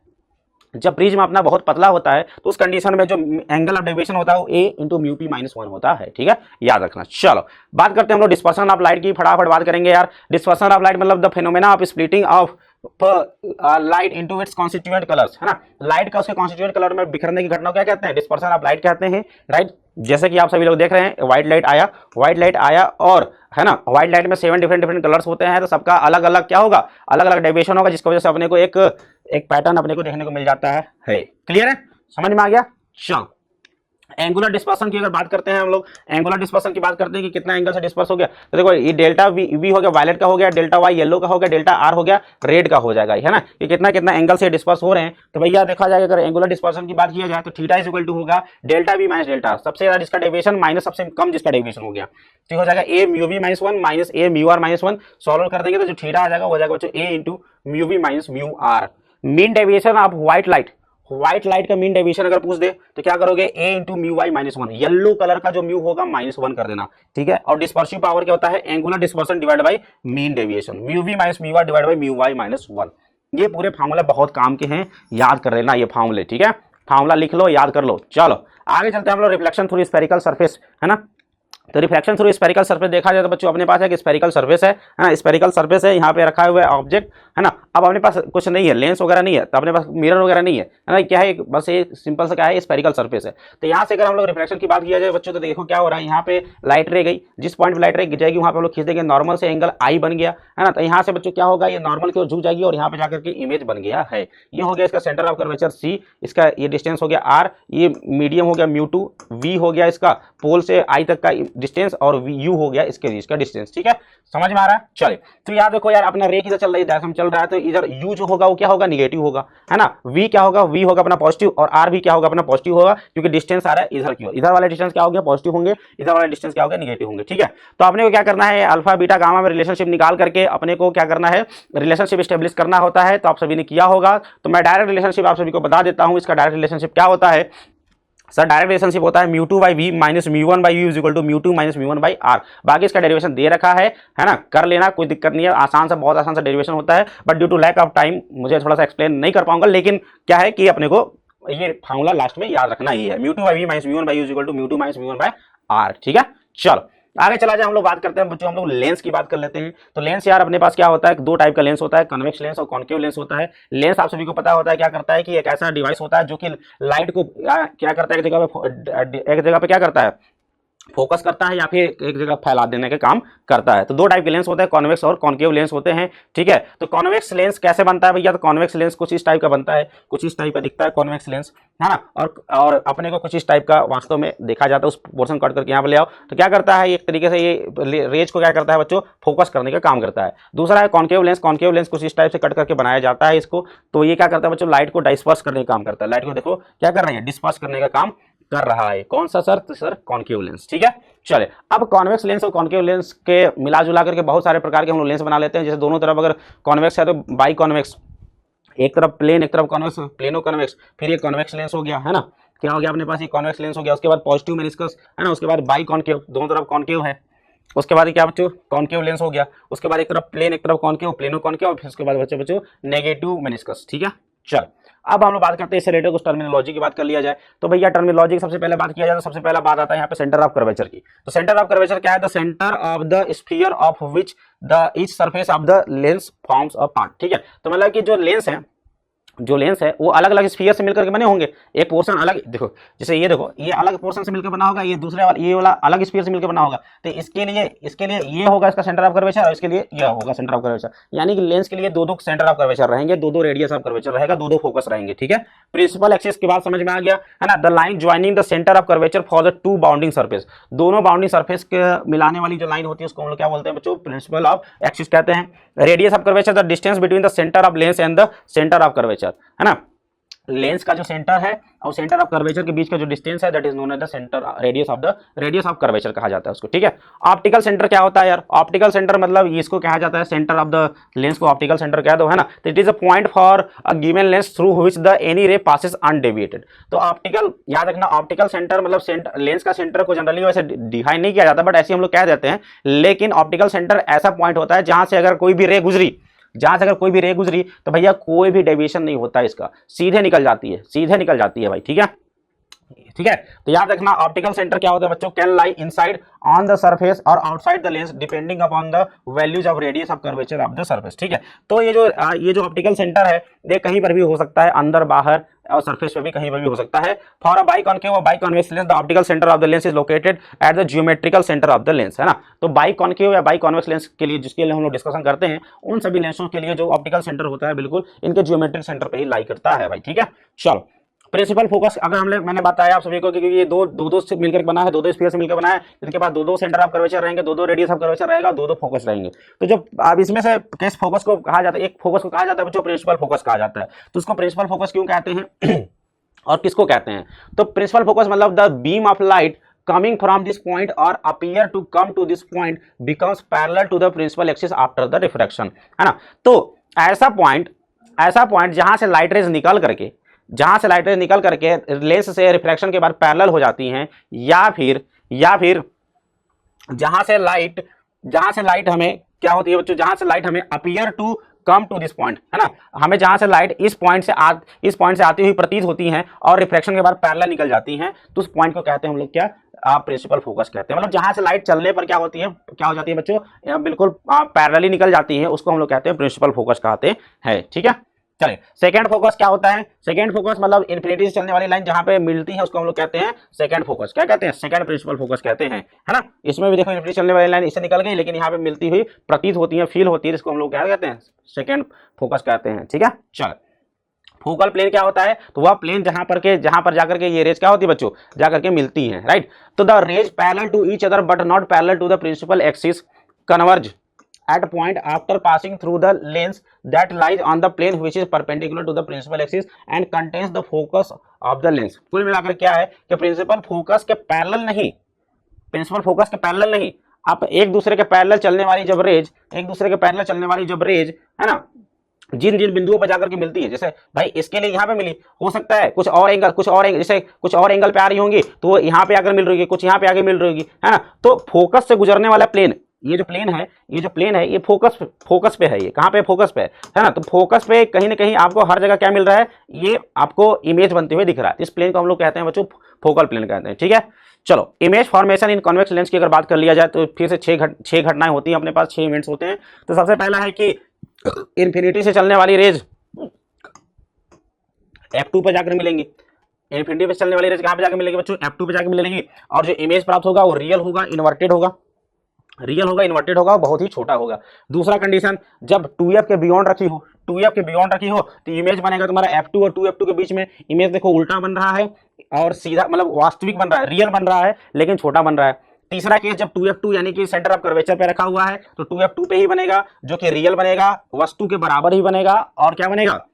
जब प्रिज्म अपना बहुत पतला होता है तो उस कंडीशन में जो एंगल ऑफ डेविएशन होता है वो ए इंटू म्यूपी माइनस वन होता है, ठीक है, याद रखना। चलो बात करते हैं हम लोग डिस्पर्सन ऑफ लाइट की, फटाफट बात करेंगे यार। डिस्पर्सन ऑफ लाइट मतलब the phenomena of splitting of light into its constituent colours, है ना। लाइट का उसके कॉन्स्टिट्यूएंट कलर में बिखरने की घटना को क्या कहते हैं, डिस्पर्सन ऑफ लाइट कहते हैं, राइट। जैसे कि आप सभी लोग देख रहे हैं, व्हाइट लाइट आया और है ना, व्हाइट लाइट में 7 डिफरेंट कलर्स होते हैं, तो सबका अलग अलग क्या होगा, अलग अलग डेविएशन होगा, जिसकी वजह से अपने को एक पैटर्न अपने को देखने को मिल जाता है। क्लियर है, समझ में आ गया। चलो एंगुलर डिस्पर्सन की अगर बात करते हैं हम लोग, एंगुलर डिस्पर्सन की बात करते हैं कि कितना एंगल से डिस्पर्स हो गया। तो देखो ये डेल्टा वी हो गया, वायलेट का हो गया, डेल्टा वाई येलो का हो गया, डेल्टा आर हो गया, रेड का हो जाएगा, है ना। ये कितना कितना एंगल से डिस्पर्स हो रहे हैं। तो भैया देखा जाएगा अगर एंगुलर डिस्पर्सन की बात किया जाए तो थीटा इज इक्वल टू होगा डेल्टा वी माइनस डेल्टा, सबसे ज्यादा जिसका डेविएशन माइनस सबसे कम जिसका डेविएशन हो गया, तो हो जाएगा A mu V minus one minus A mu R minus one. Solve कर देंगे तो जो थीटा आ जाएगा हो जाएगा बच्चों A into mu V minus mu R. Mean deviation of white light का मीन डेविएशन अगर पूछ दे तो क्या करोगे, A into mu Y minus one, yellow colour का जो म्यू होगा माइनस वन कर देना, ठीक है। और डिस्पर्सिव पावर क्या होता है, angular dispersion divide by mean deviation, mu V minus mu R divide by mu Y minus one. ये पूरे फार्मूले बहुत काम के हैं, याद कर लेना ये फार्मूले, ठीक है। फार्मूला लिख लो, याद कर लो। चलो आगे चलते हैं हम लोग, रिफ्लेक्शन थ्रू स्फेरिकल सरफेस, है ना। तो रिफ्लेक्शन थ्रू स्फेरिकल सरफेस देखा जाए तो बच्चों अपने पास एक स्फेरिकल सरफेस है ना, स्फेरिकल सरफेस है, यहाँ पे रखा हुआ है ऑब्जेक्ट, है ना। अब अपने पास कुछ नहीं है, लेंस वगैरह नहीं है, तो अपने पास मिरर वगैरह नहीं है ना, क्या है, बस ये सिंपल सा क्या है, स्फेरिकल सरफेस है। तो यहाँ से अगर हम लोग रिफ्लेक्शन की बात किया जाए बच्चों, तो देखो क्या हो रहा है, यहाँ पे लाइट रे गई, जिस पॉइंट पे लाइट रे जाएगी वहाँ पे हम लोग खींच देंगे, नॉर्मल से एंगल आई बन गया, है ना। तो यहाँ से बच्चों क्या होगा, ये नॉर्मल की ओर झुक जाएगी और यहाँ पे जाकर के इमेज बन गया है। ये हो गया इसका सेंटर ऑफ कर्वेचर सी, इसका ये डिस्टेंस हो गया आर, ये मीडियम हो गया म्यू टू, वी हो गया इसका पोल से आई तक का डिस्टेंस, और यू हो गया इसके बीच का डिस्टेंस, ठीक है, समझ में आ रहा है। चलिए तो याद रखो यार, अपना रे किधर चल रहा है, डायरेक्शन चल रहा है, तो इधर यू जो होगा वो क्या होगा, निगेटिव होगा, है ना। वी क्या होगा, वी होगा अपना पॉजिटिव, और आर भी क्या होगा अपना पॉजिटिव होगा, क्योंकि डिस्टेंस आ रहा है इधर की ओर, इधर वाला डिस्टेंस क्या हो गया, पॉजिटिव होंगे, इधर वाला डिस्टेंस क्या होगा, निगेटिव होंगे, ठीक है। तो अपने को क्या करना है, अल्फा बीटा गामा में रिलेशनशिप निकाल करके अपने को क्या करना है, रिलेशनशिप स्टेब्लिश करना होता है। तो आप सभी ने किया होगा, तो मैं डायरेक्ट रिलेशनशिप आप सभी को बता देता हूं। इसका डायरेक्ट रिलेशनशिप क्या होता है सर, डायरेक्ट रिलेशनशिप होता है mu two by V minus mu one by U is equal to mu two minus mu one by R. बाकी इसका डेरिवेशन दे रखा है ना, कर लेना, कोई दिक्कत नहीं है, आसान सा, बहुत आसान सा डेरिवेशन होता है, but due to lack of time मुझे थोड़ा सा एक्सप्लेन नहीं कर पाऊंगा, लेकिन क्या है कि अपने को ये फार्मूला लास्ट में याद रखना ही है, mu two by V minus mu one by U is equal to mu two minus mu one by R, ठीक है। चलो आगे चला जाए, हम लोग बात करते हैं बच्चों, हम लोग लेंस की बात कर लेते हैं। तो लेंस यार अपने पास क्या होता है, दो टाइप का लेंस होता है, कन्वेक्स लेंस और कॉन्केव लेंस होता है। लेंस आप सभी को पता होता है क्या करता है कि एक ऐसा डिवाइस होता है जो कि लाइट को क्या करता है, एक जगह पे क्या करता है, फोकस करता है, या फिर एक जगह फैला देने का काम करता है। तो दो टाइप के लेंस होते हैं, कॉन्वेक्स और कॉन्केव लेंस होते हैं, ठीक है। तो कॉन्वेक्स लेंस कैसे बनता है भैया, तो कॉन्वेक्स लेंस कुछ इस टाइप का बनता है, कुछ इस टाइप का दिखता है कॉन्वेक्स लेंस, है ना। और अपने को कुछ इस टाइप का वास्तव में देखा जाता है, उस पोर्शन कट करके यहाँ पे ले आओ, तो क्या करता है, एक तरीके से ये रेज को क्या करता है बच्चों, फोकस करने का काम करता है। दूसरा है कॉन्केव लेंस, कॉन्केव लेंस कुछ इस टाइप से कट करके बनाया जाता है इसको, तो ये क्या करता है बच्चों, लाइट को डिस्पर्स करने का काम करता है। लाइट को देखो क्या कर रही है, डिस्पर्स करने का काम कर रहा है। कौन सा सर, तो सर कॉन्केव लेंस, ठीक है। चले अब कॉन्वेक्स लेंस और कॉन्केव लेंस के मिला जुला करके बहुत सारे प्रकार के हम लोग लेंस बना लेते हैं। जैसे दोनों तरफ अगर कॉन्वेक्स है तो बाई कॉन्वेक्स, एक तरफ प्लेन एक तरफ कॉन्वेक्स, प्लेनो कॉन्वेक्स, फिर ये कॉन्वेक्स लेंस हो गया, है ना। क्या हो गया अपने पास, ये कॉन्वेक्स लेंस हो गया। उसके बाद पॉजिटिव मेनिस्कस, है ना। उसके बाद बाई कॉन्केव, दोनों तरफ कॉन्केव है। उसके बाद क्या बच्चों, कॉन्केव लेंस हो गया। उसके बाद एक तरफ प्लेन एक तरफ कॉन्केव, प्लेनो कॉन्केव, और फिर उसके बाद बच्चों नेगेटिव मेनिस्कस, ठीक है। चल अब हम लोग बात करते हैं इससे रिलेटेड कुछ टर्मिनोलॉजी की बात कर लिया जाए। तो भैया टर्मिनोलॉजी की सबसे पहले बात किया जाए तो सबसे पहला बात आता है यहाँ पे सेंटर ऑफ कर्वेचर की। तो सेंटर ऑफ कर्वेचर क्या है, the centre of the sphere of which the each surface of the lens forms a part, ठीक है। तो मतलब कि जो लेंस है जो लेंस है वो अलग अलग स्फीयर से मिलकर के बने होंगे। एक पोर्शन अलग, देखो जैसे ये देखो, ये अलग पोर्शन से मिलकर बना होगा, ये दूसरे वाला ये वाला अलग स्फीयर से मिलकर बना होगा। तो इसके लिए ये होगा इसका सेंटर ऑफ कर्वेचर और इसके लिए ये होगा सेंटर ऑफ कर्वेचर। यानी कि लेंस के लिए दो दो सेंटर ऑफ कर्वेचर रहेंगे, दो दो रेडियस ऑफ कर्वेचर रहेगा, दो दो फोकस रहेंगे। ठीक है, प्रिंसिपल एक्सिस की बात समझ में आ गया है ना। The line joining the centre of curvature for the two bounding surface, दोनों बाउंडिंग सरफेस के मिलाने वाली जो लाइन होती है उसको हम लोग क्या बोलते हैं बच्चों, प्रिंसिपल ऑफ एक्सिस कहते हैं। Radius of curvature the distance between the centre of lens and the centre of curvature, है ना। लेंस का जो सेंटर है और सेंटर ऑफ कर्वेचर के बीच का जो डिस्टेंस है that is known as the centre radius of curvature कहा जाता है उसको। ठीक है, ऑप्टिकल सेंटर क्या होता है यार, ऑप्टिकल सेंटर मतलब इसको कहा जाता है सेंटर ऑफ द लेंस को ऑप्टिकल सेंटर कह दो, है ना। तो it is a point for a given lens through which the any ray passes undeviated. तो ऑप्टिकल, याद रखना ऑप्टिकल सेंटर मतलब लेंस का सेंटर को जनरली वैसे डिफाइन नहीं किया जाता, बट ऐसे हम लोग कह देते हैं। लेकिन ऑप्टिकल सेंटर ऐसा पॉइंट होता है जहां से अगर कोई भी रे गुजरी, तो भैया कोई भी डेविएशन नहीं होता है, इसका सीधे निकल जाती है भाई। ठीक है, तो याद रखना ऑप्टिकल सेंटर क्या होता है बच्चों, can lie inside on the surface or outside the lens depending upon the values of radius of curvature of the surface. ठीक है, तो ये जो ऑप्टिकल सेंटर है ये कहीं पर भी हो सकता है, अंदर बाहर और सरफेस पे भी कहीं पर भी हो सकता है। For a biconcave or biconvex lens the optical centre of the lens is located at the geometrical centre of the lens, है ना। तो बाइकॉन्केव या बाइकॉन्वेक्स लेंस के लिए जिसके लिए हम लोग डिस्कशन करते हैं, उन सभी लेंसों के लिए जो ऑप्टिकल सेंटर होता है बिल्कुल इनके जियोमेट्रिक सेंटर पे ही लाई करता है भाई। ठीक है, चलो प्रिंसिपल फोकस अगर मैंने बताया आप सभी को कि ये दो से मिलकर बना है, दो स्फीयर से मिलकर बना है, इनके पास दो सेंटर ऑफ कर्वेचर रहेंगे, दो रेडियस ऑफ कर्वेचर रहेगा, दो फोकस रहेंगे। तो जब अब इसमें से किस फोकस को कहा जाता है, एक फोकस को कहा जाता है बच्चों प्रिंसिपल फोकस कहा जाता है। तो उसको प्रिंसिपल फोकस क्यों कहते हैं और किसको कहते हैं, तो प्रिंसिपल फोकस मतलब the beam of light coming from this point or appear to come to this point becomes parallel to the principal axis after the refraction, है ना। तो ऐसा पॉइंट जहां से लाइट रेज निकल करके लेंस से रिफ्रैक्शन के बाद पैरेलल हो जाती हैं, या फिर जहां से लाइट हमें क्या होती है बच्चों, जहां से लाइट हमें appear to come to this point, है ना, हमें जहां से लाइट इस पॉइंट से आती हुई प्रतीत होती हैं और रिफ्रैक्शन के बाद पैरेलल निकल जाती हैं, तो उस पॉइंट को कहते हैं हम लोग क्या, आप प्रिंसिपल फोकस कहते हैं। मतलब जहां से लाइट चलने पर क्या हो जाती है बच्चों, बिल्कुल पैरेलली निकल जाती है, उसको हम लोग कहते हैं प्रिंसिपल फोकस कहते हैं। ठीक है, चलिए सेकंड फोकस क्या होता है, सेकंड फोकस मतलब इन्फिनिटी से चलने वाली लाइन जहां पे मिलती है उसको हम लोग कहते हैं सेकंड फोकस, क्या कहते हैं, सेकंड प्रिंसिपल फोकस कहते हैं, है ना। इसमें भी देखो इन्फिनिटी चलने वाली लाइन इससे निकल गई, लेकिन यहाँ पे मिलती हुई प्रतीत होती है, फील होती है, इसको हम लोग क्या कहते हैं, सेकंड फोकस कहते हैं। ठीक है, चल फोकल प्लेन क्या होता है, तो वह प्लेन जहां पर जाकर के ये रेज क्या होती है बच्चों, जाकर के मिलती है, राइट। तो the rays parallel to each other but not parallel to the principal axis converge at point after passing through the lens that lies on the plane which is perpendicular to the principal axis and contains the focus of the lens। कुल मिलाकर क्या है कि principal focus के parallel नहीं, आप एक दूसरे के पैरेलल चलने वाली जब रेज है ना, जिन बिंदुओं पर जाकर के मिलती है, जैसे भाई इसके लिए यहाँ पे मिली, हो सकता है कुछ और एंगल जैसे कुछ और एंगल पे आ रही होंगी तो यहाँ पे आकर मिल रही है, कुछ यहाँ पे आगे मिल रही होगी, है ना। तो फोकस से गुजरने वाला प्लेन, ये जो प्लेन है ये फोकस पे है, ये कहाँ पे फोकस पे है ना। तो फोकस पे कहीं ना कहीं आपको हर जगह क्या मिल रहा है, ये आपको इमेज बनते हुए दिख रहा है। इस प्लेन को हम लोग कहते हैं बच्चों फोकल प्लेन कहते हैं। ठीक है, चलो इमेज फॉर्मेशन इन कॉन्वेक्स लेंस की अगर बात कर लिया जाए तो फिर से छह घटनाएं होती हैं अपने पास, 6 इवेंट्स होते हैं। तो सबसे पहला है कि इन्फिनिटी से चलने वाली रेज F2 पर जाकर मिलेंगी। इन्फिनिटी पे चलने वाली रेज कहाँ पे जाकर मिलेगी बच्चों, F2 पे जाकर मिलेंगी। और जो इमेज प्राप्त होगा वो रियल होगा, इन्वर्टेड होगा, बहुत ही छोटा होगा। दूसरा कंडीशन, जब 2f के बियॉन्ड रखी हो तो इमेज बनेगा तुम्हारा F2 और 2f2 के बीच में इमेज देखो उल्टा बन रहा है और सीधा मतलब वास्तविक बन रहा है, रियल बन रहा है लेकिन छोटा बन रहा है। तीसरा केस, जब 2f2 यानी कि सेंटर ऑफ कर्वेचर पे रखा हुआ है तो 2f2 पे ही बनेगा, जो कि रियल बनेगा, वस्तु के बराबर ही बनेगा, और क्या बनेगा,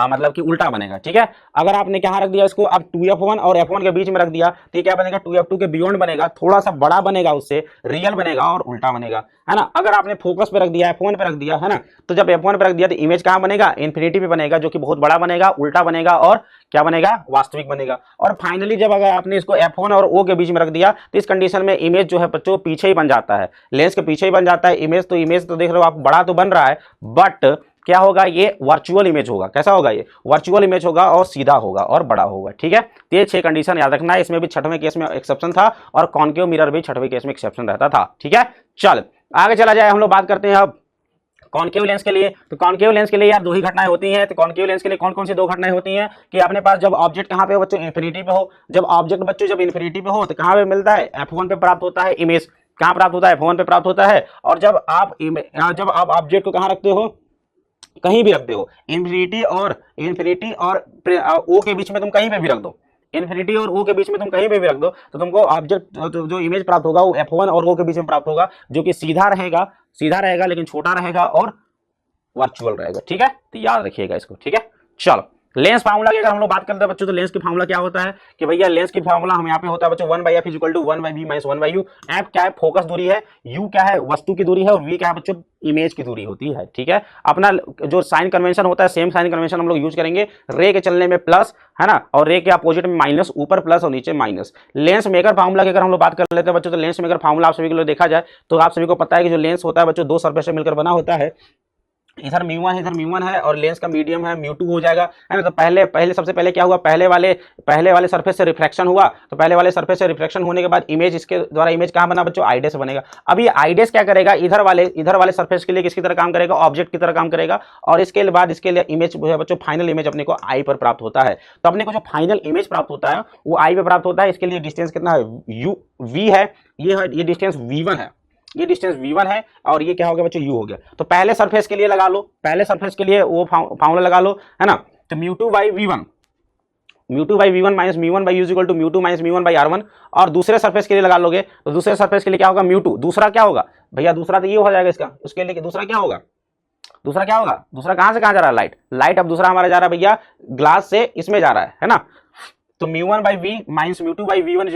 मतलब कि उल्टा बनेगा। ठीक है, अगर आपने क्या रख दिया इसको, अब 2f1 और f1 के बीच में रख दिया तो ये क्या बनेगा, 2f2 के बियॉन्ड बनेगा, थोड़ा सा बड़ा बनेगा, उससे रियल बनेगा और उल्टा बनेगा, है ना। अगर आपने फोकस पे रख दिया, f1 पे रख दिया, है ना, तो जब f1 पे रख दिया तो इमेज कहाँ बनेगा, इन्फिनिटी पे बनेगा, जो कि बहुत बड़ा बनेगा, उल्टा बनेगा और क्या बनेगा, वास्तविक बनेगा। और फाइनली जब अगर आपने इसको f1 और o के बीच में रख दिया तो इस कंडीशन में इमेज जो है बच्चों पीछे ही बन जाता है, लेंस के पीछे ही बन जाता है। इमेज तो देख रहे हो आप, बड़ा तो बन रहा है, बट क्या होगा, ये वर्चुअल इमेज होगा। कैसा होगा, ये वर्चुअल इमेज होगा और सीधा होगा और बड़ा होगा। ठीक है, तो ये 6 कंडीशन याद रखना है। इसमें भी 6वें केस में एक्सेप्शन था और कॉन्केव मिरर भी 6वें केस में एक्सेप्शन रहता था। ठीक है, चल आगे चला जाए, हम लोग बात करते हैं अब कॉनकेव लेंस के लिए, तो कॉनकेव लेंस के लिए यार दो ही घटनाएं होती हैं। तो कॉनकेव लेंस के लिए कौन कौन सी दो घटनाएं होती हैं कि अपने पास जब ऑब्जेक्ट कहां पे हो बच्चों, इन्फिनिटी पे हो। जब ऑब्जेक्ट बच्चों जब इन्फिनिटी पे हो तो कहां पे मिलता है, f1 पे प्राप्त होता है इमेज। कहां प्राप्त होता है, f1 पे प्राप्त होता है। और जब आप ऑब्जेक्ट को कहां रखते हो, कहीं भी रखते हो, इन्फिनिटी और ओ के बीच में तुम कहीं पे भी रख दो, इन्फिनिटी और ओ के बीच में तुम कहीं पे भी रख दो, तो तुमको ऑब्जेक्ट जो इमेज प्राप्त होगा वो f1 और ओ के बीच में प्राप्त होगा, जो कि सीधा रहेगा लेकिन छोटा रहेगा और वर्चुअल रहेगा। ठीक है, तो याद रखिएगा इसको। ठीक है, चलो लेंस फार्मूला की अगर हम लोग बात करते हैं बच्चों, तो लेंस की फार्मूला क्या होता है कि भैया लेंस की फार्मूला हम यहाँ पे होता है बच्चों 1/f = 1/v - 1/u। f क्या है, फोकस दूरी है, u क्या है, वस्तु की दूरी है, और v क्या है बच्चों, इमेज की दूरी होती है। ठीक है, अपना जो साइन कन्वेंशन होता है सेम साइन कन्वेंशन हम लोग यूज करेंगे। रे के चलने में प्लस है ना, और रे के अपोजिट में माइनस, ऊपर प्लस और नीचे माइनस। लेंस मेकर फार्मूला की अगर हम लोग बात कर लेते हैं बच्चों, तो लेंस मेकर फार्मूला आप सभी को देखा जाए तो आप सभी को पता है कि जो लेंस होता है बच्चों दो सरफेस से मिलकर बना होता है। इधर μ1 है, इधर μ1 है, और लेंस का मीडियम है μ2 हो जाएगा, है ना। तो पहले सबसे पहले क्या हुआ, पहले वाले सरफेस से रिफ्रैक्शन हुआ, तो पहले वाले सरफेस से रिफ्रैक्शन होने के बाद इमेज, इसके द्वारा इमेज कहां बना बच्चों, आइडेस बनेगा। अब ये आइडेस क्या करेगा, इधर वाले सरफेस के लिए किसकी तरह काम करेगा, ऑब्जेक्ट की तरह काम करेगा, और इसके बाद इसके लिए इमेज जो है बच्चों, फाइनल इमेज अपने को आई पर प्राप्त होता है। तो अपने को जो फाइनल इमेज प्राप्त होता है वो आई पे प्राप्त होता है। इसके लिए डिस्टेंस कितना है, v है, ये डिस्टेंस v1 है, ये डिस्टेंस v1 है, और ये क्या हो गया बच्चों, u हो गया। तो पहले सरफेस के लिए लगा लो, पहले सरफेस के लिए वो फार्मूला लगा लो, है ना। तो μ2/v1 - μ1/u = μ2 - μ1/r1। और दूसरे सरफेस के लिए लगा लोगे तो दूसरे सरफेस के लिए क्या होगा, μ2। दूसरा क्या होगा भैया, दूसरा तो ये हो जाएगा इसका, उसके लिए दूसरा क्या होगा, दूसरा कहां से कहां जा रहा है, लाइट अब दूसरा हमारा जा रहा है भैया ग्लास से इसमें जा रहा है ना। तो μ1/v - μ2/v1 =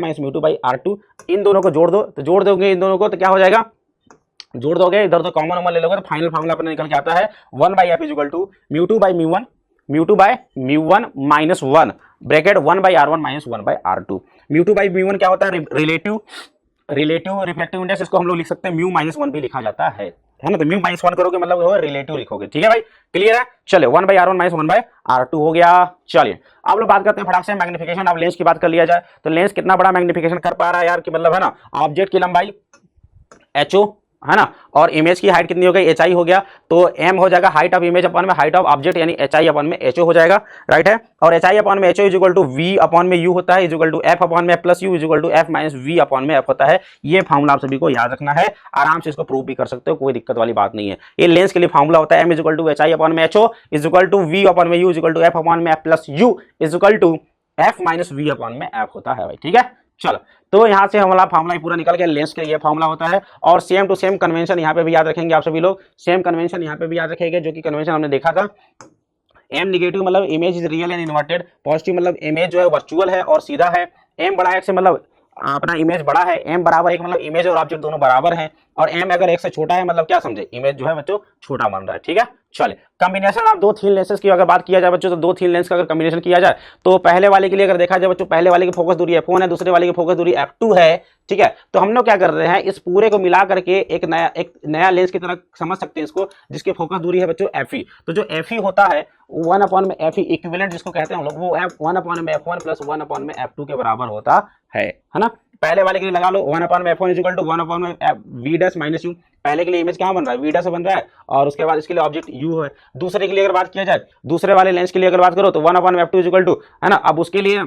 μ1 - μ2/r2। इन दोनों को जोड़ दो, तो जोड़ दोगे इन दोनों को तो क्या हो जाएगा, जोड़ दोगे इधर तो कॉमन नंबर ले लोगे, तो फाइनल फार्मूला अपने निकल के आता है 1/f = μ2/μ1 -1 ब्रैकेट 1/r1 - 1/r2। μ2/μ1 क्या होता है, रिलेटिव रिफ्रैक्टिव इंडेक्स, इसको हम लोग लिख सकते हैं μ-1 भी लिखा जाता है ना। तो μ-1 करोगे मतलब रिलेटिव लिखोगे। ठीक है भाई, क्लियर है। चलिए 1/r1 - 1/r2 हो गया। चलिए अब लोग बात करते हैं फटाक से मैग्निफिकेशन। अब लेंस की बात कर लिया जाए तो लेंस कितना बड़ा मैग्निफिकेशन कर पा रहा है यार, कि मतलब है ना, ऑब्जेक्ट की लंबाई ho है ना, और इमेज की हाइट कितनी हो गई, hi हो गया। तो m हो जाएगा हाइट ऑफ इमेज अपन में हाइट ऑफ ऑब्जेक्ट, यानी hi अपन में ho हो जाएगा, राइट है। और hi अपन में ho = v अपन में u होता है, = f अपन में प्लस u = f - v अपन में f होता है। ये फार्मूला आप सभी को याद रखना है, आराम से इसको प्रूव भी कर सकते हो, कोई दिक्कत वाली बात नहीं है। ये लेंस के लिए फार्मूला होता है m = hi अपन में ho = v अपन में u = f अपन में f plus u = f - v अपन में f होता है भाई। ठीक है, चलो तो यहाँ से हमारा फार्मूला पूरा निकल गया, लेंस के लिए फार्मूला होता है। और सेम टू सेम कन्वेंशन यहाँ पे भी याद रखेंगे आप सभी लोग, सेम कन्वेंशन यहाँ पे भी याद रखेंगे, जो कि कन्वेंशन हमने देखा था। एम निगेटिव मतलब image is real and inverted, positive मतलब इमेज जो है वर्चुअल है और सीधा है, एम बड़ा x से मतलब अपना इमेज बड़ा है, m = 1 मतलब इमेज और ऑब्जेक्ट दोनों बराबर हैं, और m अगर 1 से छोटा है मतलब क्या समझे, इमेज जो है बच्चों छोटा बन रहा है। ठीक है, चलिए कॉम्बिनेशन ऑफ दो थीन लेंसेज की अगर बात किया जाए बच्चों, तो दो थीन लेंस का अगर कॉम्बिनेशन किया जाए तो पहले वाले के लिए अगर देखा जाए बच्चों, पहले वाले की फोकस दूरी f1 है, दूसरे वाले की फोकस दूरी f2 है। ठीक है, तो हम लोग क्या कर रहे हैं, इस पूरे को मिला करके एक नया लेंस की तरह समझ सकते हैं इसको, जिसकी फोकस दूरी है बच्चों fe। तो जो fe होता है 1/fe इक्विवेलेंट जिसको कहते हैं हम लोग, वो 1/f1 + 1/f2 के बराबर होता है ना। पहले वाले के लिए लगा लो 1/f1 = 1/v' - u। पहले के लिए इमेज कहां बन रहा है, v' से बन रहा है, और उसके बाद इसके लिए ऑब्जेक्ट u है। दूसरे के लिए अगर बात किया जाए, दूसरे वाले लेंस के लिए अगर बात करो तो 1/f2 = है ना, अब उसके लिए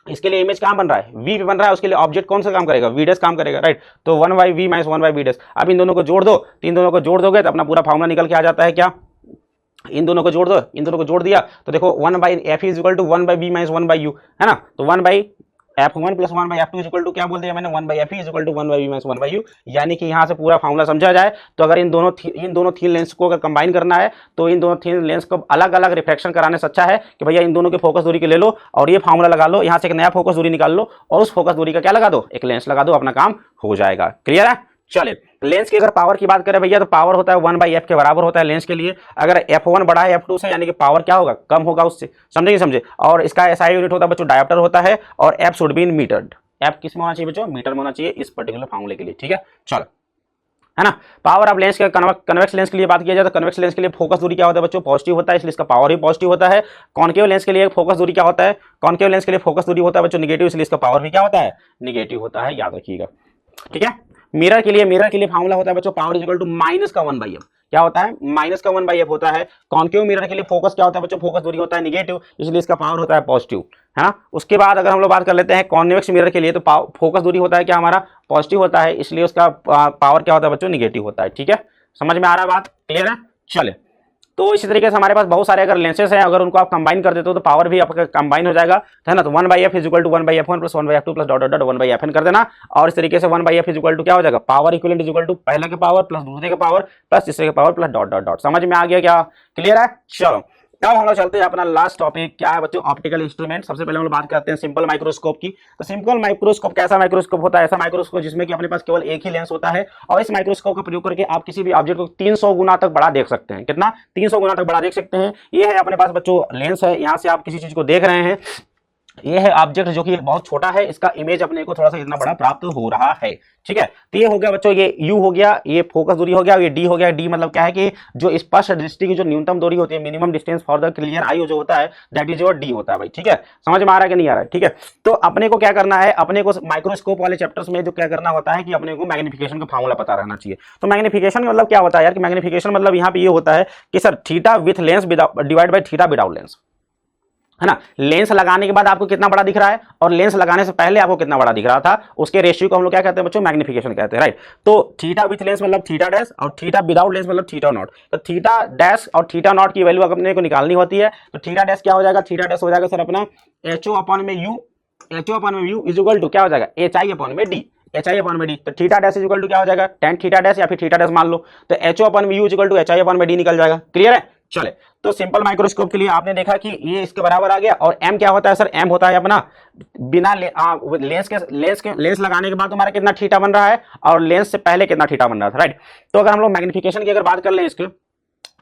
इसके लिए इमेज कहां बन रहा है, v पे बन रहा है, उसके लिए ऑब्जेक्ट कौन सा काम करेगा, v' काम करेगा, राइट। तो 1/v - 1/v'। अब इन दोनों को जोड़ दो, इन दोनों को जोड़ दोगे तो अपना पूरा फार्मूला निकल के आ जाता है क्या, इन दोनों को जोड़ दो, इन दोनों को जोड़ दिया तो देखो 1/f = 1/v - 1/u, है ना। तो 1/f1 + 1/f2 = क्या बोल दिया मैंने, 1/fe = 1/v - 1/u। यानी कि यहाँ से पूरा फार्मूला समझा जाए तो अगर इन दोनों थीन लेंस को अगर कंबाइन करना है तो इन दोनों थीन लेंस को अलग अलग रिफ्रैक्शन कराने से अच्छा है कि भैया इन दोनों की फोकस दूरी के ले लो और ये फार्मूला लगा लो, यहाँ से एक नया फोकस दूरी निकाल लो और उस फोकस दूरी का क्या लगा दो, एक लेंस लगा दो, अपना काम हो जाएगा। क्लियर है। चलिए लेंस की अगर पावर की बात करें भैया, तो पावर होता है 1/f के बराबर होता है लेंस के लिए। अगर f1 बड़ा है f2 से, यानी कि पावर क्या होगा, कम होगा उससे, समझे। और इसका SI यूनिट होता है बच्चों डायोप्टर होता है, और f should be in metre. f किस में होना चाहिए बच्चों, मीटर में होना चाहिए इस पर्टिकुलर फार्मूले के लिए। ठीक है, चलो, है ना। पावर ऑफ लेंस के कन्वेक्स लेंस के लिए बात किया जाए तो कन्वेक्स लेंस के लिए फोकस दूरी क्या होता है बच्चों, पॉजिटिव होता है, इसलिए इसका पावर ही पॉजिटिव होता है। कॉनकेव लेंस के लिए फोकस दूरी क्या होता है, कॉनकेव लेंस के लिए फोकस दूरी होता है बच्चों निगेटिव, इसलिए इसका पावर भी क्या होता है, निगेटिव होता है, याद रखिएगा। ठीक है, मिरर के लिए फार्मूला होता है बच्चों पावर = -1/f। क्या होता है, माइनस का 1/f होता है। कॉन्केव मिरर के लिए फोकस क्या होता है बच्चों, फोकस दूरी होता है नेगेटिव, इसलिए इसका पावर होता है पॉजिटिव, है ना। उसके बाद अगर हम लोग बात कर लेते हैं कॉन्वेक्स मिरर के लिए, तो फोकस दूरी होता है क्या हमारा, पॉजिटिव होता है, इसलिए उसका पावर क्या होता है बच्चों, निगेटिव होता है। ठीक है, समझ में आ रहा है बात, क्लियर है। चले, तो इसी तरीके से हमारे पास बहुत सारे अगर लेंसेज हैं, अगर उनको आप कंबाइन कर देते हो तो पावर भी आपका कंबाइन हो जाएगा, है ना। तो 1/f is equal to 1/f1 plus 1/f2 plus dot dot dot 1/fn कर देना, और इस तरीके से 1/f इज इक्वल टू क्या हो जाएगा, power equivalent is equal to पहले के पावर प्लस दूसरे के पावर प्लस तीसरे के power plus dot dot dot. समझ में आ गया क्या, क्लियर है। चलो अब हम लोग चलते हैं अपना लास्ट टॉपिक, क्या है बच्चों, ऑप्टिकल इंस्ट्रूमेंट। सबसे पहले हम लोग बात करते हैं सिंपल माइक्रोस्कोप की। तो सिंपल माइक्रोस्कोप कैसा माइक्रोस्कोप होता है, ऐसा माइक्रोस्कोप जिसमें कि अपने पास केवल एक ही लेंस होता है, और इस माइक्रोस्कोप का प्रयोग करके आप किसी भी ऑब्जेक्ट को 300 गुना तक बड़ा देख सकते हैं। कितना, 300 गुना तक बड़ा देख सकते हैं। ये है अपने पास बच्चों लेंस है, यहाँ से आप किसी चीज को देख रहे हैं, ये है ऑब्जेक्ट जो कि बहुत छोटा है, इसका इमेज अपने को थोड़ा सा इतना बड़ा प्राप्त हो रहा है। ठीक है, तो ये हो गया बच्चों, ये U हो गया, ये फोकस दूरी हो गया, ये D हो गया। D मतलब क्या है कि जो स्पष्ट दृष्टि की जो न्यूनतम दूरी होती है, minimum distance for the clear I जो होता है, दैट इज योर D होता है भाई। ठीक है, समझ में आ रहा है कि नहीं आ रहा है। ठीक है, तो अपने को क्या करना है, अपने को माइक्रोस्कोप वाले चैप्टर्स में जो क्या करना होता है कि अपने को मैग्निफिकेशन का फार्मूला पता रहना चाहिए। तो मैग्निफिकेशन मतलब क्या होता है यार, कि मैग्निफिकेशन मतलब यहाँ पे ये होता है कि sir theta with lens divide by theta without lens, है ना। लेंस लगाने के बाद आपको कितना बड़ा दिख रहा है, और लेंस लगाने से पहले आपको कितना बड़ा दिख रहा था, उसके रेशियो को हम लोग क्या कहते हैं बच्चों, मैग्निफिकेशन कहते हैं, राइट। तो थीटा विथ लेंस मतलब थीटा डैश, और थीटा विदाउट लेंस मतलब थीटा नॉट। तो थीटा डैश और थीटा नॉट की वैल्यू अपने को निकालनी होती है। तो थीटा डैश क्या हो जाएगा, थीटा डैश हो जाएगा सर अपना HO अपॉन में U, HO अपॉन में U इज इक्वल टू क्या हो जाएगा, HI अपॉन में D, HI अपॉन में D। तो theta dash is equal to क्या हो जाएगा, tan थीटा डैश या फिर थीटा डैश मान लो, तो HO अपॉन में U is equal to HI upon में D निकल जाएगा। क्लियर है। चले, तो सिंपल माइक्रोस्कोप के लिए आपने देखा कि ये इसके बराबर आ गया, और m क्या होता है सर, m होता है अपना बिना लेंस लगाने के बाद तुम्हारा कितना थीटा बन रहा है, और लेंस से पहले कितना थीटा बन रहा था, राइट। तो अगर हम लोग मैग्निफिकेशन की अगर बात कर लें इसके,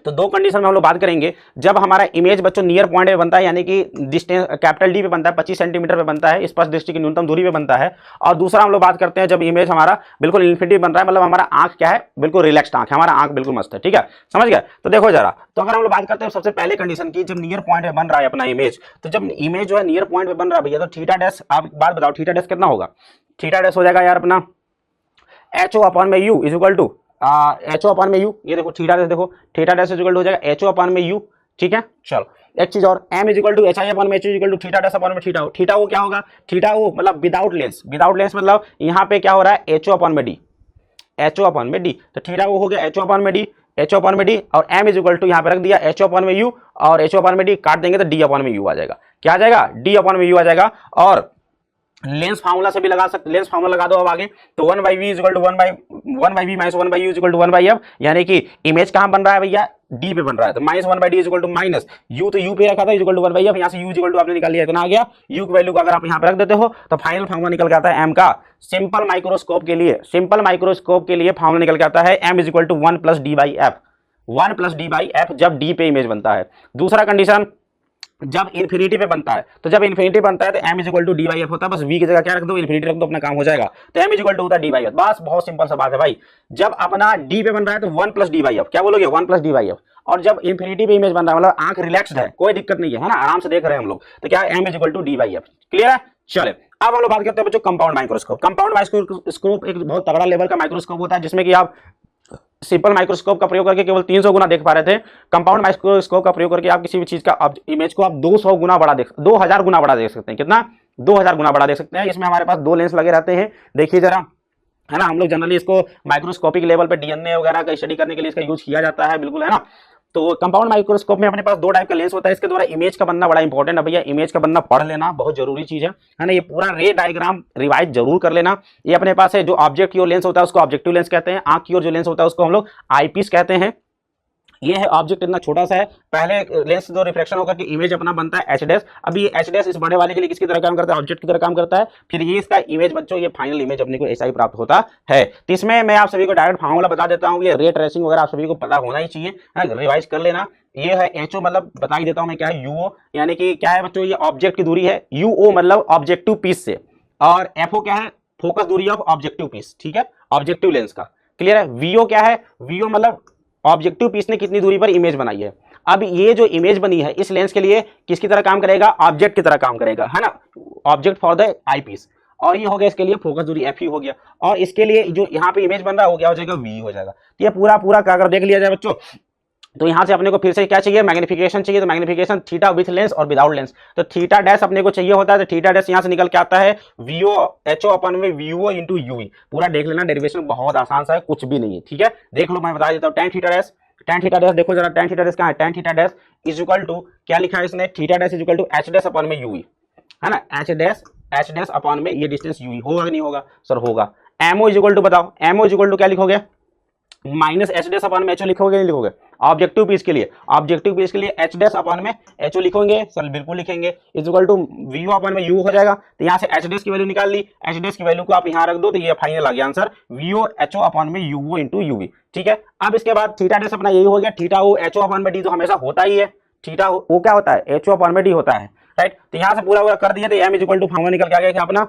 तो दो कंडीशन में हम लोग बात करेंगे। जब हमारा इमेज बच्चों नियर पॉइंट पे बनता है, यानी कि डिस्टेंस कैपिटल D पे बनता है, 25 सेंटीमीटर पे बनता है, स्पष्ट दृष्टि की न्यूनतम दूरी पे बनता है। और दूसरा हम लोग बात करते हैं जब इमेज हमारा बिल्कुल इन्फिनिटी बन रहा है, मतलब हमारा आंख क्या है, बिल्कुल रिलैक्स्ड आंख है, हमारा आंख बिल्कुल मस्त है। ठीक है, समझ गया। तो देखो जरा, तो अगर हम लोग बात करते हैं सबसे पहले कंडीशन की, जब नियर पॉइंट पे बन रहा है अपना इमेज, तो जब इमेज जो है नियर पॉइंट पे बन रहा है भैया, तो थीटा डैश, आप बात बताओ थीटा डैश कितना होगा। थीटा डैश हो जाएगा यार अपना HO अपॉन में U is equal to HO upon में U, ये देखो थीटा डैश, देखो theta dash is equal to हो जाएगा HO अपॉन में U। ठीक है, चलो एक चीज और, m is equal to HI upon में H is equal to theta dash upon में थीटा। थीटा वो क्या होगा, थीटा वो मतलब विदाउट लेंस, विदाउट लेंस मतलब यहाँ पे क्या हो रहा है, HO अपॉन में D, HO अपॉन में D। तो थीटा वो हो गया HO अपॉन में D, HO अपॉन में D, और m इज इक्वल टू यहाँ पे रख दिया HO अपॉन में U, और HO अपॉन में D काट देंगे तो D अपॉन में U आ जाएगा। क्या आ जाएगा, D अपॉन में U आ जाएगा। और लेंस फार्मूला से भी लगा सकते, लेंस फार्मूला लगा दो अब आगे, तो 1/v is equal to 1/v minus 1/u is equal to 1/f, यानी कि इमेज कहां बन रहा है भैया, D पे बन रहा है, तो minus 1/d is equal to minus U, तो U पे रखा था इज इक्वल टू 1/f, यहां से U इज इक्वल टू आपने निकाल लिया, इतना आ गया। U की वैल्यू को अगर आप यहां पे रख देते हो तो फाइनल फार्मूला निकल के आता है m का। सिंपल माइक्रोस्कोप के लिए, सिंपल माइक्रोस्कोप के लिए फार्मूला निकल के आता है m is equal to 1 plus d/f, 1 plus d/f जब D पे इमेज बनता है। दूसरा कंडीशन, जब इन्फिनिटी पे बनता है, तो जब इन्फिनिटी बनता है तो m is equal to d/f होता है, बस v की जगह क्या रख दो, इन्फिनिटी रख दो, अपना काम हो जाएगा। तो m इज इक्वल टू होता है d/f, बस बहुत सिंपल सा बात है भाई। जब अपना d पे बन रहा है तो 1 प्लस d/f, क्या बोलोगे, 1 प्लस d/f। और जब इन्फिनिटी पे इमेज बन रहा है, मतलब आंख रिलैक्स्ड है, कोई दिक्कत नहीं है ना, आराम से देख रहे हैं हम लोग, तो क्या m is equal to d/f। Clear है। चले, अब हम लोग बात करते हैं बच्चों कंपाउंड माइक्रोस्कोप। कंपाउंड माइक्रोस्कोप एक बहुत तगड़ा लेवल का माइक्रोस्कोप होता है, जिसमें कि आप सिंपल माइक्रोस्कोप का प्रयोग करके केवल 300 गुना देख पा रहे थे। कंपाउंड माइक्रोस्कोप का प्रयोग करके आप किसी भी चीज का इमेज को आप 200 गुना बड़ा देख, 2000 गुना बड़ा देख सकते हैं। कितना, 2000 गुना बड़ा देख सकते हैं। इसमें हमारे पास दो लेंस लगे रहते हैं, देखिए जरा, है ना। हम लोग जनरली इसको माइक्रोस्कोपिक लेवल पे DNA वगैरह का स्टडी करने के लिए इसका यूज किया जाता है, बिल्कुल, है ना। तो कंपाउंड माइक्रोस्कोप में अपने पास दो टाइप का लेंस होता है, इसके द्वारा इमेज का बनना बड़ा इंपॉर्टेंट है भैया, इमेज का बनना पढ़ लेना बहुत जरूरी चीज है ना। ये पूरा रे डायग्राम रिवाइज जरूर कर लेना। ये अपने पास है, जो ऑब्जेक्ट की ओर लेंस होता है उसको ऑब्जेक्टिव लेंस कहते हैं, आंख की ओर जो लेंस होता है उसको हम लोग आईपीस कहते हैं। ये है ऑब्जेक्ट, इतना छोटा सा है, पहले लेंस जो रिफ्लेक्शन होकर के इमेज अपना बनता है H डैश। अब ये H डैश इस बड़े वाले के लिए किसकी तरह काम करता है, ऑब्जेक्ट की तरह काम करता है। फिर ये इसका इमेज बच्चों, ये फाइनल इमेज अपने को ऐसा ही प्राप्त होता है। तो इसमें मैं आप सभी को डायरेक्ट फार्मूला बता देता हूँ, ये रे ट्रेसिंग वगैरह आप सभी को पता होना ही चाहिए, रिवाइज कर लेना। ये है HO, मतलब बता ही देता हूं मैं क्या है, UO, यानी कि क्या है बच्चों, ये ऑब्जेक्ट की दूरी है। UO मतलब ऑब्जेक्टिव पीस से, और FO क्या है, फोकस दूरी ऑफ ऑब्जेक्टिव पीस। ठीक है, ऑब्जेक्टिव लेंस का। क्लियर है। VO क्या है, VO मतलब ऑब्जेक्टिव पीस ने कितनी दूरी पर इमेज बनाई है। अब ये जो इमेज बनी है इस लेंस के लिए किसकी तरह काम करेगा, ऑब्जेक्ट की तरह काम करेगा, है ना, object for the eyepiece. और ये हो गया इसके लिए फोकस दूरी एफ हो गया, और इसके लिए जो यहाँ पे इमेज बन रहा है वो क्या हो जाएगा, वी हो जाएगा। तो ये पूरा पूरा अगर देख लिया जाए बच्चों, तो यहाँ से अपने को फिर से क्या चाहिए, मैग्निफिकेशन चाहिए। तो मैग्निफिकेशन थीटा विथ लेंस और विदाउट लेंस, तो थीटा डैश अपने को चाहिए होता है। तो थीटा डैश यहाँ से निकल के आता है वीओ एचओ अपन में वीओ इंटू यूवी। पूरा देख लेना, डेरिवेशन बहुत आसान सा है, कुछ भी नहीं है, ठीक है। देख लो, मैं बता देता हूँ। Tan theta dash, tan theta dash देखो जरा, टेन थीटा डैश क्या है, tan theta dash is equal to क्या लिखा है इसने, theta dash is equal to H dash upon में यूवी, है ना। एच डैश अपन में ये डिस्टेंस यूवी होगा कि नहीं होगा, सर होगा। एमओ इज इक्वल टू बताओ, एमओ इज इक्वल टू क्या लिखोगे, माइनस एच डैश अपन में एचओ लिखोगे नहीं लिखोगे, ऑब्जेक्टिव पीस के लिए, ऑब्जेक्टिव पीस के लिए एच डैश अपन में एचओ लिखोगे, सर बिल्कुल लिखेंगे, इज इक्वल टू वीओ अपन में यू हो जाएगा। तो यहाँ से एच डैश की वैल्यू निकाल ली, एच डैश की वैल्यू को आप यहाँ रख दो, तो ये फाइनल आ गया आंसर वीओ एचओ अपन में यूओ इंटू यूवी, ठीक है। अब इसके बाद थीटा डैश अपना यही हो गया, थीटा ओ एचओ अपन में डी तो हमेशा होता ही है, थीटा ओ क्या होता है, एचओ अपन में डी होता है, राइट। तो यहाँ से पूरा पूरा कर दिया, तो M is equal to formula निकल के आ गया अपना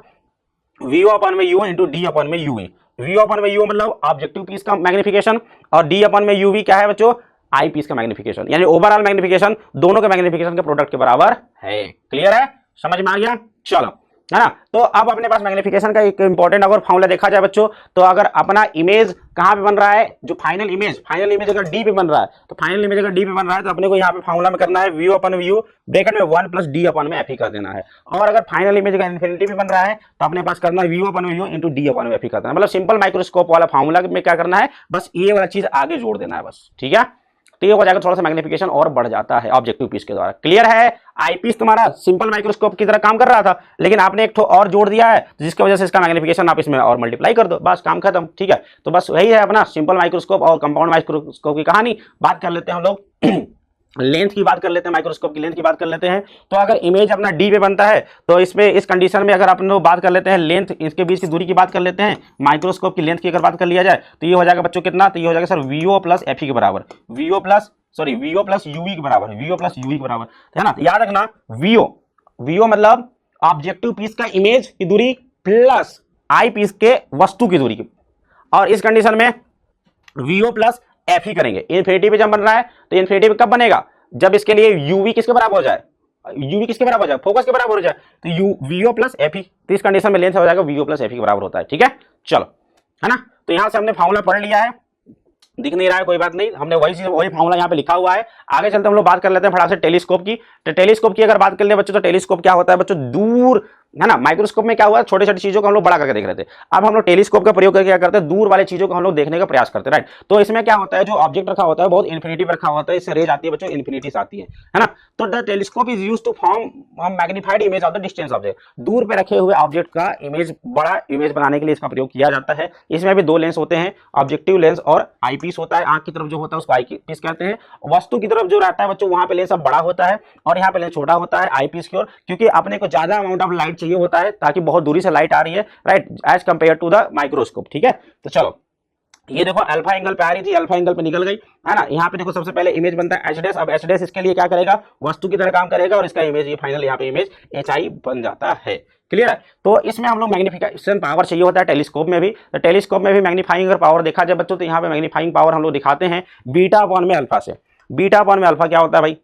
वीओ अपन में यू इंटू डी अपन में यूवी। वी अपन में यू मतलब ऑब्जेक्टिव पीस का मैग्निफिकेशन, और डी अपन में यूवी क्या है बच्चों, आई पीस का मैग्निफिकेशन, यानी ओवरऑल मैग्निफिकेशन दोनों के मैग्निफिकेशन के प्रोडक्ट के बराबर है। क्लियर है, समझ में आ गया, चलो, है ना। तो अब अपने पास मैग्निफिकेशन का एक इंपॉर्टेंट अगर फॉर्मूला देखा जाए बच्चों, तो अगर अपना इमेज कहां पे बन रहा है, जो फाइनल इमेज अगर डी पे बन रहा है, तो फाइनल इमेज अगर डी पे बन रहा है तो अपने को यहाँ पे फॉर्मूला में करना है वी अपन व्यू ब्रैकेट में 1 प्लस डी अपन में एफ ही कर देना है। और अगर फाइनल इमेज अगर इन्फिनिटी पे बन रहा है तो अपने पास करना है V upon view into D upon में एफ ही कर देना है। मतलब सिंपल माइक्रोस्कोप वाला फॉर्मूला में क्या करना है, बस ये वाला चीज आगे जोड़ देना है बस, ठीक है। तो ये हो जाएगा, थोड़ा सा मैग्निफिकेशन और बढ़ जाता है ऑब्जेक्टिव पीस के द्वारा। क्लियर है, आईपीस तुम्हारा सिंपल माइक्रोस्कोप की तरह काम कर रहा था, लेकिन आपने एक और जोड़ दिया है जिसकी वजह से इसका मैग्निफिकेशन आप इसमें और मल्टीप्लाई कर दो, बस काम खत्म, ठीक है। तो बस वही है अपना सिंपल माइक्रोस्कोप और कंपाउंड माइक्रोस्कोप की कहानी। बात कर लेते हैं हम लोग लेंथ की बात कर लेते हैं, माइक्रोस्कोप की लेंथ की बात कर लेते हैं। तो अगर इमेज अपना डी पे बनता है तो इसमें इस कंडीशन में अगर अपन लोग बात कर लेते हैं लेंथ, इसके बीच की दूरी की बात कर लेते हैं, माइक्रोस्कोप की लेंथ की अगर बात कर लिया जाए तो ये हो जाएगा बच्चों कितना, तो ये हो जाएगा सर वीओ प्लस एफ के बराबर, वीओ प्लस यूवी के बराबर, वीओ प्लस यूवी के बराबर, है ना। याद रखना, वीओ मतलब ऑब्जेक्टिव पीस का इमेज की दूरी प्लस आई पीस के वस्तु की दूरी की, और इस कंडीशन में वीओ प्लस एफ ही करेंगे। इन्फिनिटी पे जब बन रहा है तो इन्फिनिटी पे कब बनेगा, जब इसके लिए यूवी किसके बराबर हो जाए, यूवी किसके बराबर हो जाए, फोकस के बराबर हो जाए, तो यू वीओ प्लस एफ ही, तो इस कंडीशन में लेंथ हो जाएगा वीओ प्लस एफ ही के बराबर होता है, ठीक है। चलो, है ना। तो यहां से हमने फॉर्मूला पढ़ लिया है, दिख नहीं रहा है कोई बात नहीं, हमने वही फॉर्मूला यहाँ पे लिखा हुआ है। आगे चलते हम लोग बात कर लेते हैं फटाक से टेलीस्कोप की। तो टेलीस्कोप की अगर बात कर ले बच्चों, तो टेलीस्कोप क्या होता है बच्चों, दूर, है ना। माइक्रोस्कोप में क्या हुआ, छोटी छोटी चीजों को हम लोग बड़ा करके देख रहे थे, अब हम लोग टेलीस्कोप का प्रयोग करके क्या करते हैं, दूर वाले चीजों को हम लोग देखने का प्रयास करते हैं, राइट। तो इसमें क्या होता है, जो ऑब्जेक्ट रखा होता है बहुत इन्फिनिटी पर रखा होता है, इससे रेज आती है बच्चों, इन्फिनिटी आती है ना। तो the telescope is used to form magnified image of the distance object, दूर पे रखे हुए ऑब्जेक्ट का इमेज, बड़ा इमेज बनाने के लिए इसका प्रयोग किया जाता है। इसमें भी दो लेंस होते हैं, ऑब्जेक्टिव लेंस और आई पीस होता है, आंख की तरफ जो होता है उसको आई पीस कहते हैं। वस्तु की तरफ जो रहता है बच्चों, वहां पे लेंस बड़ा होता है और यहाँ पे लेंस छोटा होता है आई पीस की ओर, क्योंकि अपने को ज्यादा अमाउंट ऑफ लाइट चाहिए होता है, ताकि बहुत दूरी से लाइट आ रही है, right, as compare to the microscope, ठीक है। तो चलो, ये देखो अल्फा एंगल पे आ रही थी, अल्फा एंगल पे निकल गई, है ना। यहाँ पे देखो सबसे पहले इमेज बनता है एच डैश, अब एच डैश इसके लिए क्या करेगा, वस्तु की तरह काम करेगा, और इसका इमेज ये फाइनल यहाँ पे इमेज एच आई बन जाता है। क्लियर है। तो इसमें हम लोग मैग्निफिकेशन पावर चाहिए होता है टेलीस्कोप में भी, तो टेलीस्कोप में भी मैग्नीफाइंग अगर पावर देखा जाए बच्चों, तो यहाँ पे मैग्नीफाइंग पावर हम लोग दिखाते हैं बीटा अपॉन में अल्फा से। बीटा अपॉन में अल्फा क्या होता है भाई,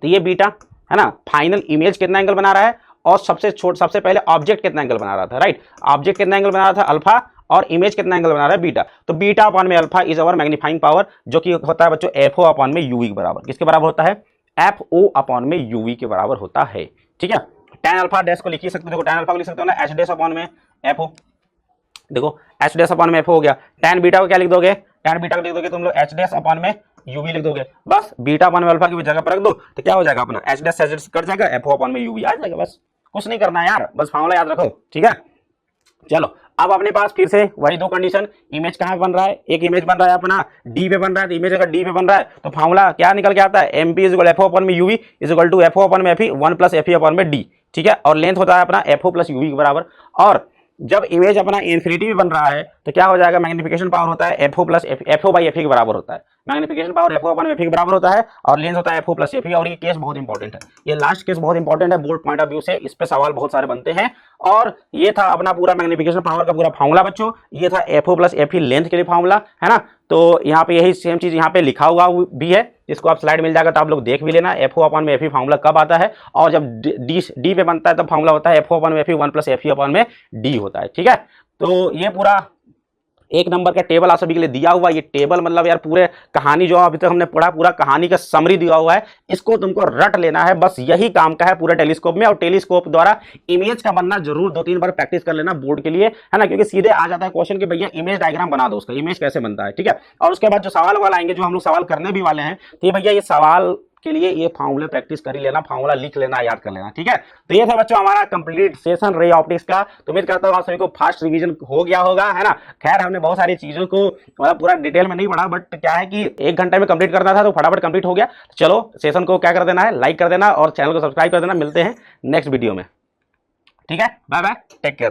तो ये बीटा, है ना, फाइनल इमेज कितना एंगल बना रहा है, और सबसे पहले ऑब्जेक्ट कितना एंगल बना रहा था, राइट। ऑब्जेक्ट कितना एंगल बना रहा था अल्फा, और इमेज कितना एंगल बना रहा है बीटा। तो बीटा अपॉन में alpha is our magnifying power, जो कि होता है बच्चों एफ ओ अपॉन में यूवी के बराबर। किसके बराबर होता है, एफ ओ अपॉन में यूवी के बराबर होता है, ठीक है। tan अल्फा डैश को लिख ही सकते हो, देखो tan अल्फा को लिख सकते हो ना, एच डैश अपॉन में एफ ओ, देखो एच डैश अपॉन में एफ हो गया। tan बीटा को क्या लिख दोगे, tan बीटा को लिख दोगे तुम लोग एच डैश अपॉन में यूवी लिख दोगे, बस बीटा अपॉन में अल्फा की जगह पर रख दो, तो क्या हो जाएगा अपना एच डैश कट जाएगा, एफ ओ अपॉन में यूवी आ जाएगा, बस कुछ नहीं करना है यार, बस फॉर्मूला याद रखो, ठीक है। चलो, अब अपने पास फिर से वही दो कंडीशन, इमेज कहाँ बन रहा है, एक इमेज बन रहा है अपना डी पे बन रहा है, तो इमेज अगर डी पे बन रहा है तो फॉर्मूला क्या निकल के आता है, M P is equal F O upon में UV is equal to F O upon में F E 1 plus F E upon में डी, ठीक है। और लेंथ होता है अपना एफ ओ प्लस यूवी के बराबर, और जब इमेज अपना इन्फिनिटी भी बन रहा है तो क्या हो जाएगा, मैग्निफिकेशन पावर होता है F O plus F O by F E के बराबर होता है, magnification power F O upon F के बराबर होता है और लेंस होता है एफ ओ प्लस एफ। और ये केस बहुत इंपॉर्टेंट है, ये लास्ट केस बहुत इंपॉर्टेंट है बोर्ड पॉइंट ऑफ व्यू से, इस पे सवाल बहुत सारे बनते हैं। और ये था अपना पूरा मैग्निफिकेशन पावर का पूरा फॉर्मूला बच्चों, ये था F O plus F E length के लिए फॉर्मूला, है ना। तो यहाँ पे यही सेम चीज यहाँ पे लिखा हुआ भी है, इसको आप स्लाइड मिल जाएगा तो आप लोग देख भी लेना। एफ ओ अपन में एफ ई फॉर्मूला कब आता है, और जब डी पे बनता है तब फॉर्मूला होता है एफ ओ अपन में F E 1 plus F E upon में डी होता है, ठीक है। तो ये पूरा एक नंबर का टेबल आप सभी के लिए दिया हुआ, ये टेबल मतलब यार पूरे कहानी जो अभी तक हमने पढ़ा, पूरा कहानी का समरी दिया हुआ है, इसको तुमको रट लेना है, बस यही काम का है पूरे टेलीस्कोप में। और टेलीस्कोप द्वारा इमेज का बनना जरूर 2-3 बार प्रैक्टिस कर लेना बोर्ड के लिए, है ना, क्योंकि सीधे आ जाता है क्वेश्चन कि भैया इमेज डायग्राम बना दो, उसका इमेज कैसे बनता है, ठीक है। और उसके बाद जो सवाल वाला आएंगे, जो हम लोग सवाल करने भी वाले हैं, तो ये भैया ये सवाल के लिए ये फार्मूले प्रैक्टिस कर ही लेना, फार्मूला लिख लेना, याद कर लेना, ठीक है। तो ये था बच्चों हमारा कंप्लीट सेशन रे ऑप्टिक्स का। तो उम्मीद करता हूँ आप सभी को फास्ट रिवीजन हो गया होगा, है ना। खैर हमने बहुत सारी चीजों को मतलब पूरा डिटेल में नहीं पढ़ा, बट क्या है कि 1 घंटे में कंप्लीट करना था तो फटाफट कंप्लीट हो गया। चलो सेशन को क्या कर देना है, लाइक कर देना और चैनल को सब्सक्राइब कर देना। मिलते हैं नेक्स्ट वीडियो में, ठीक है। Bye bye, take care.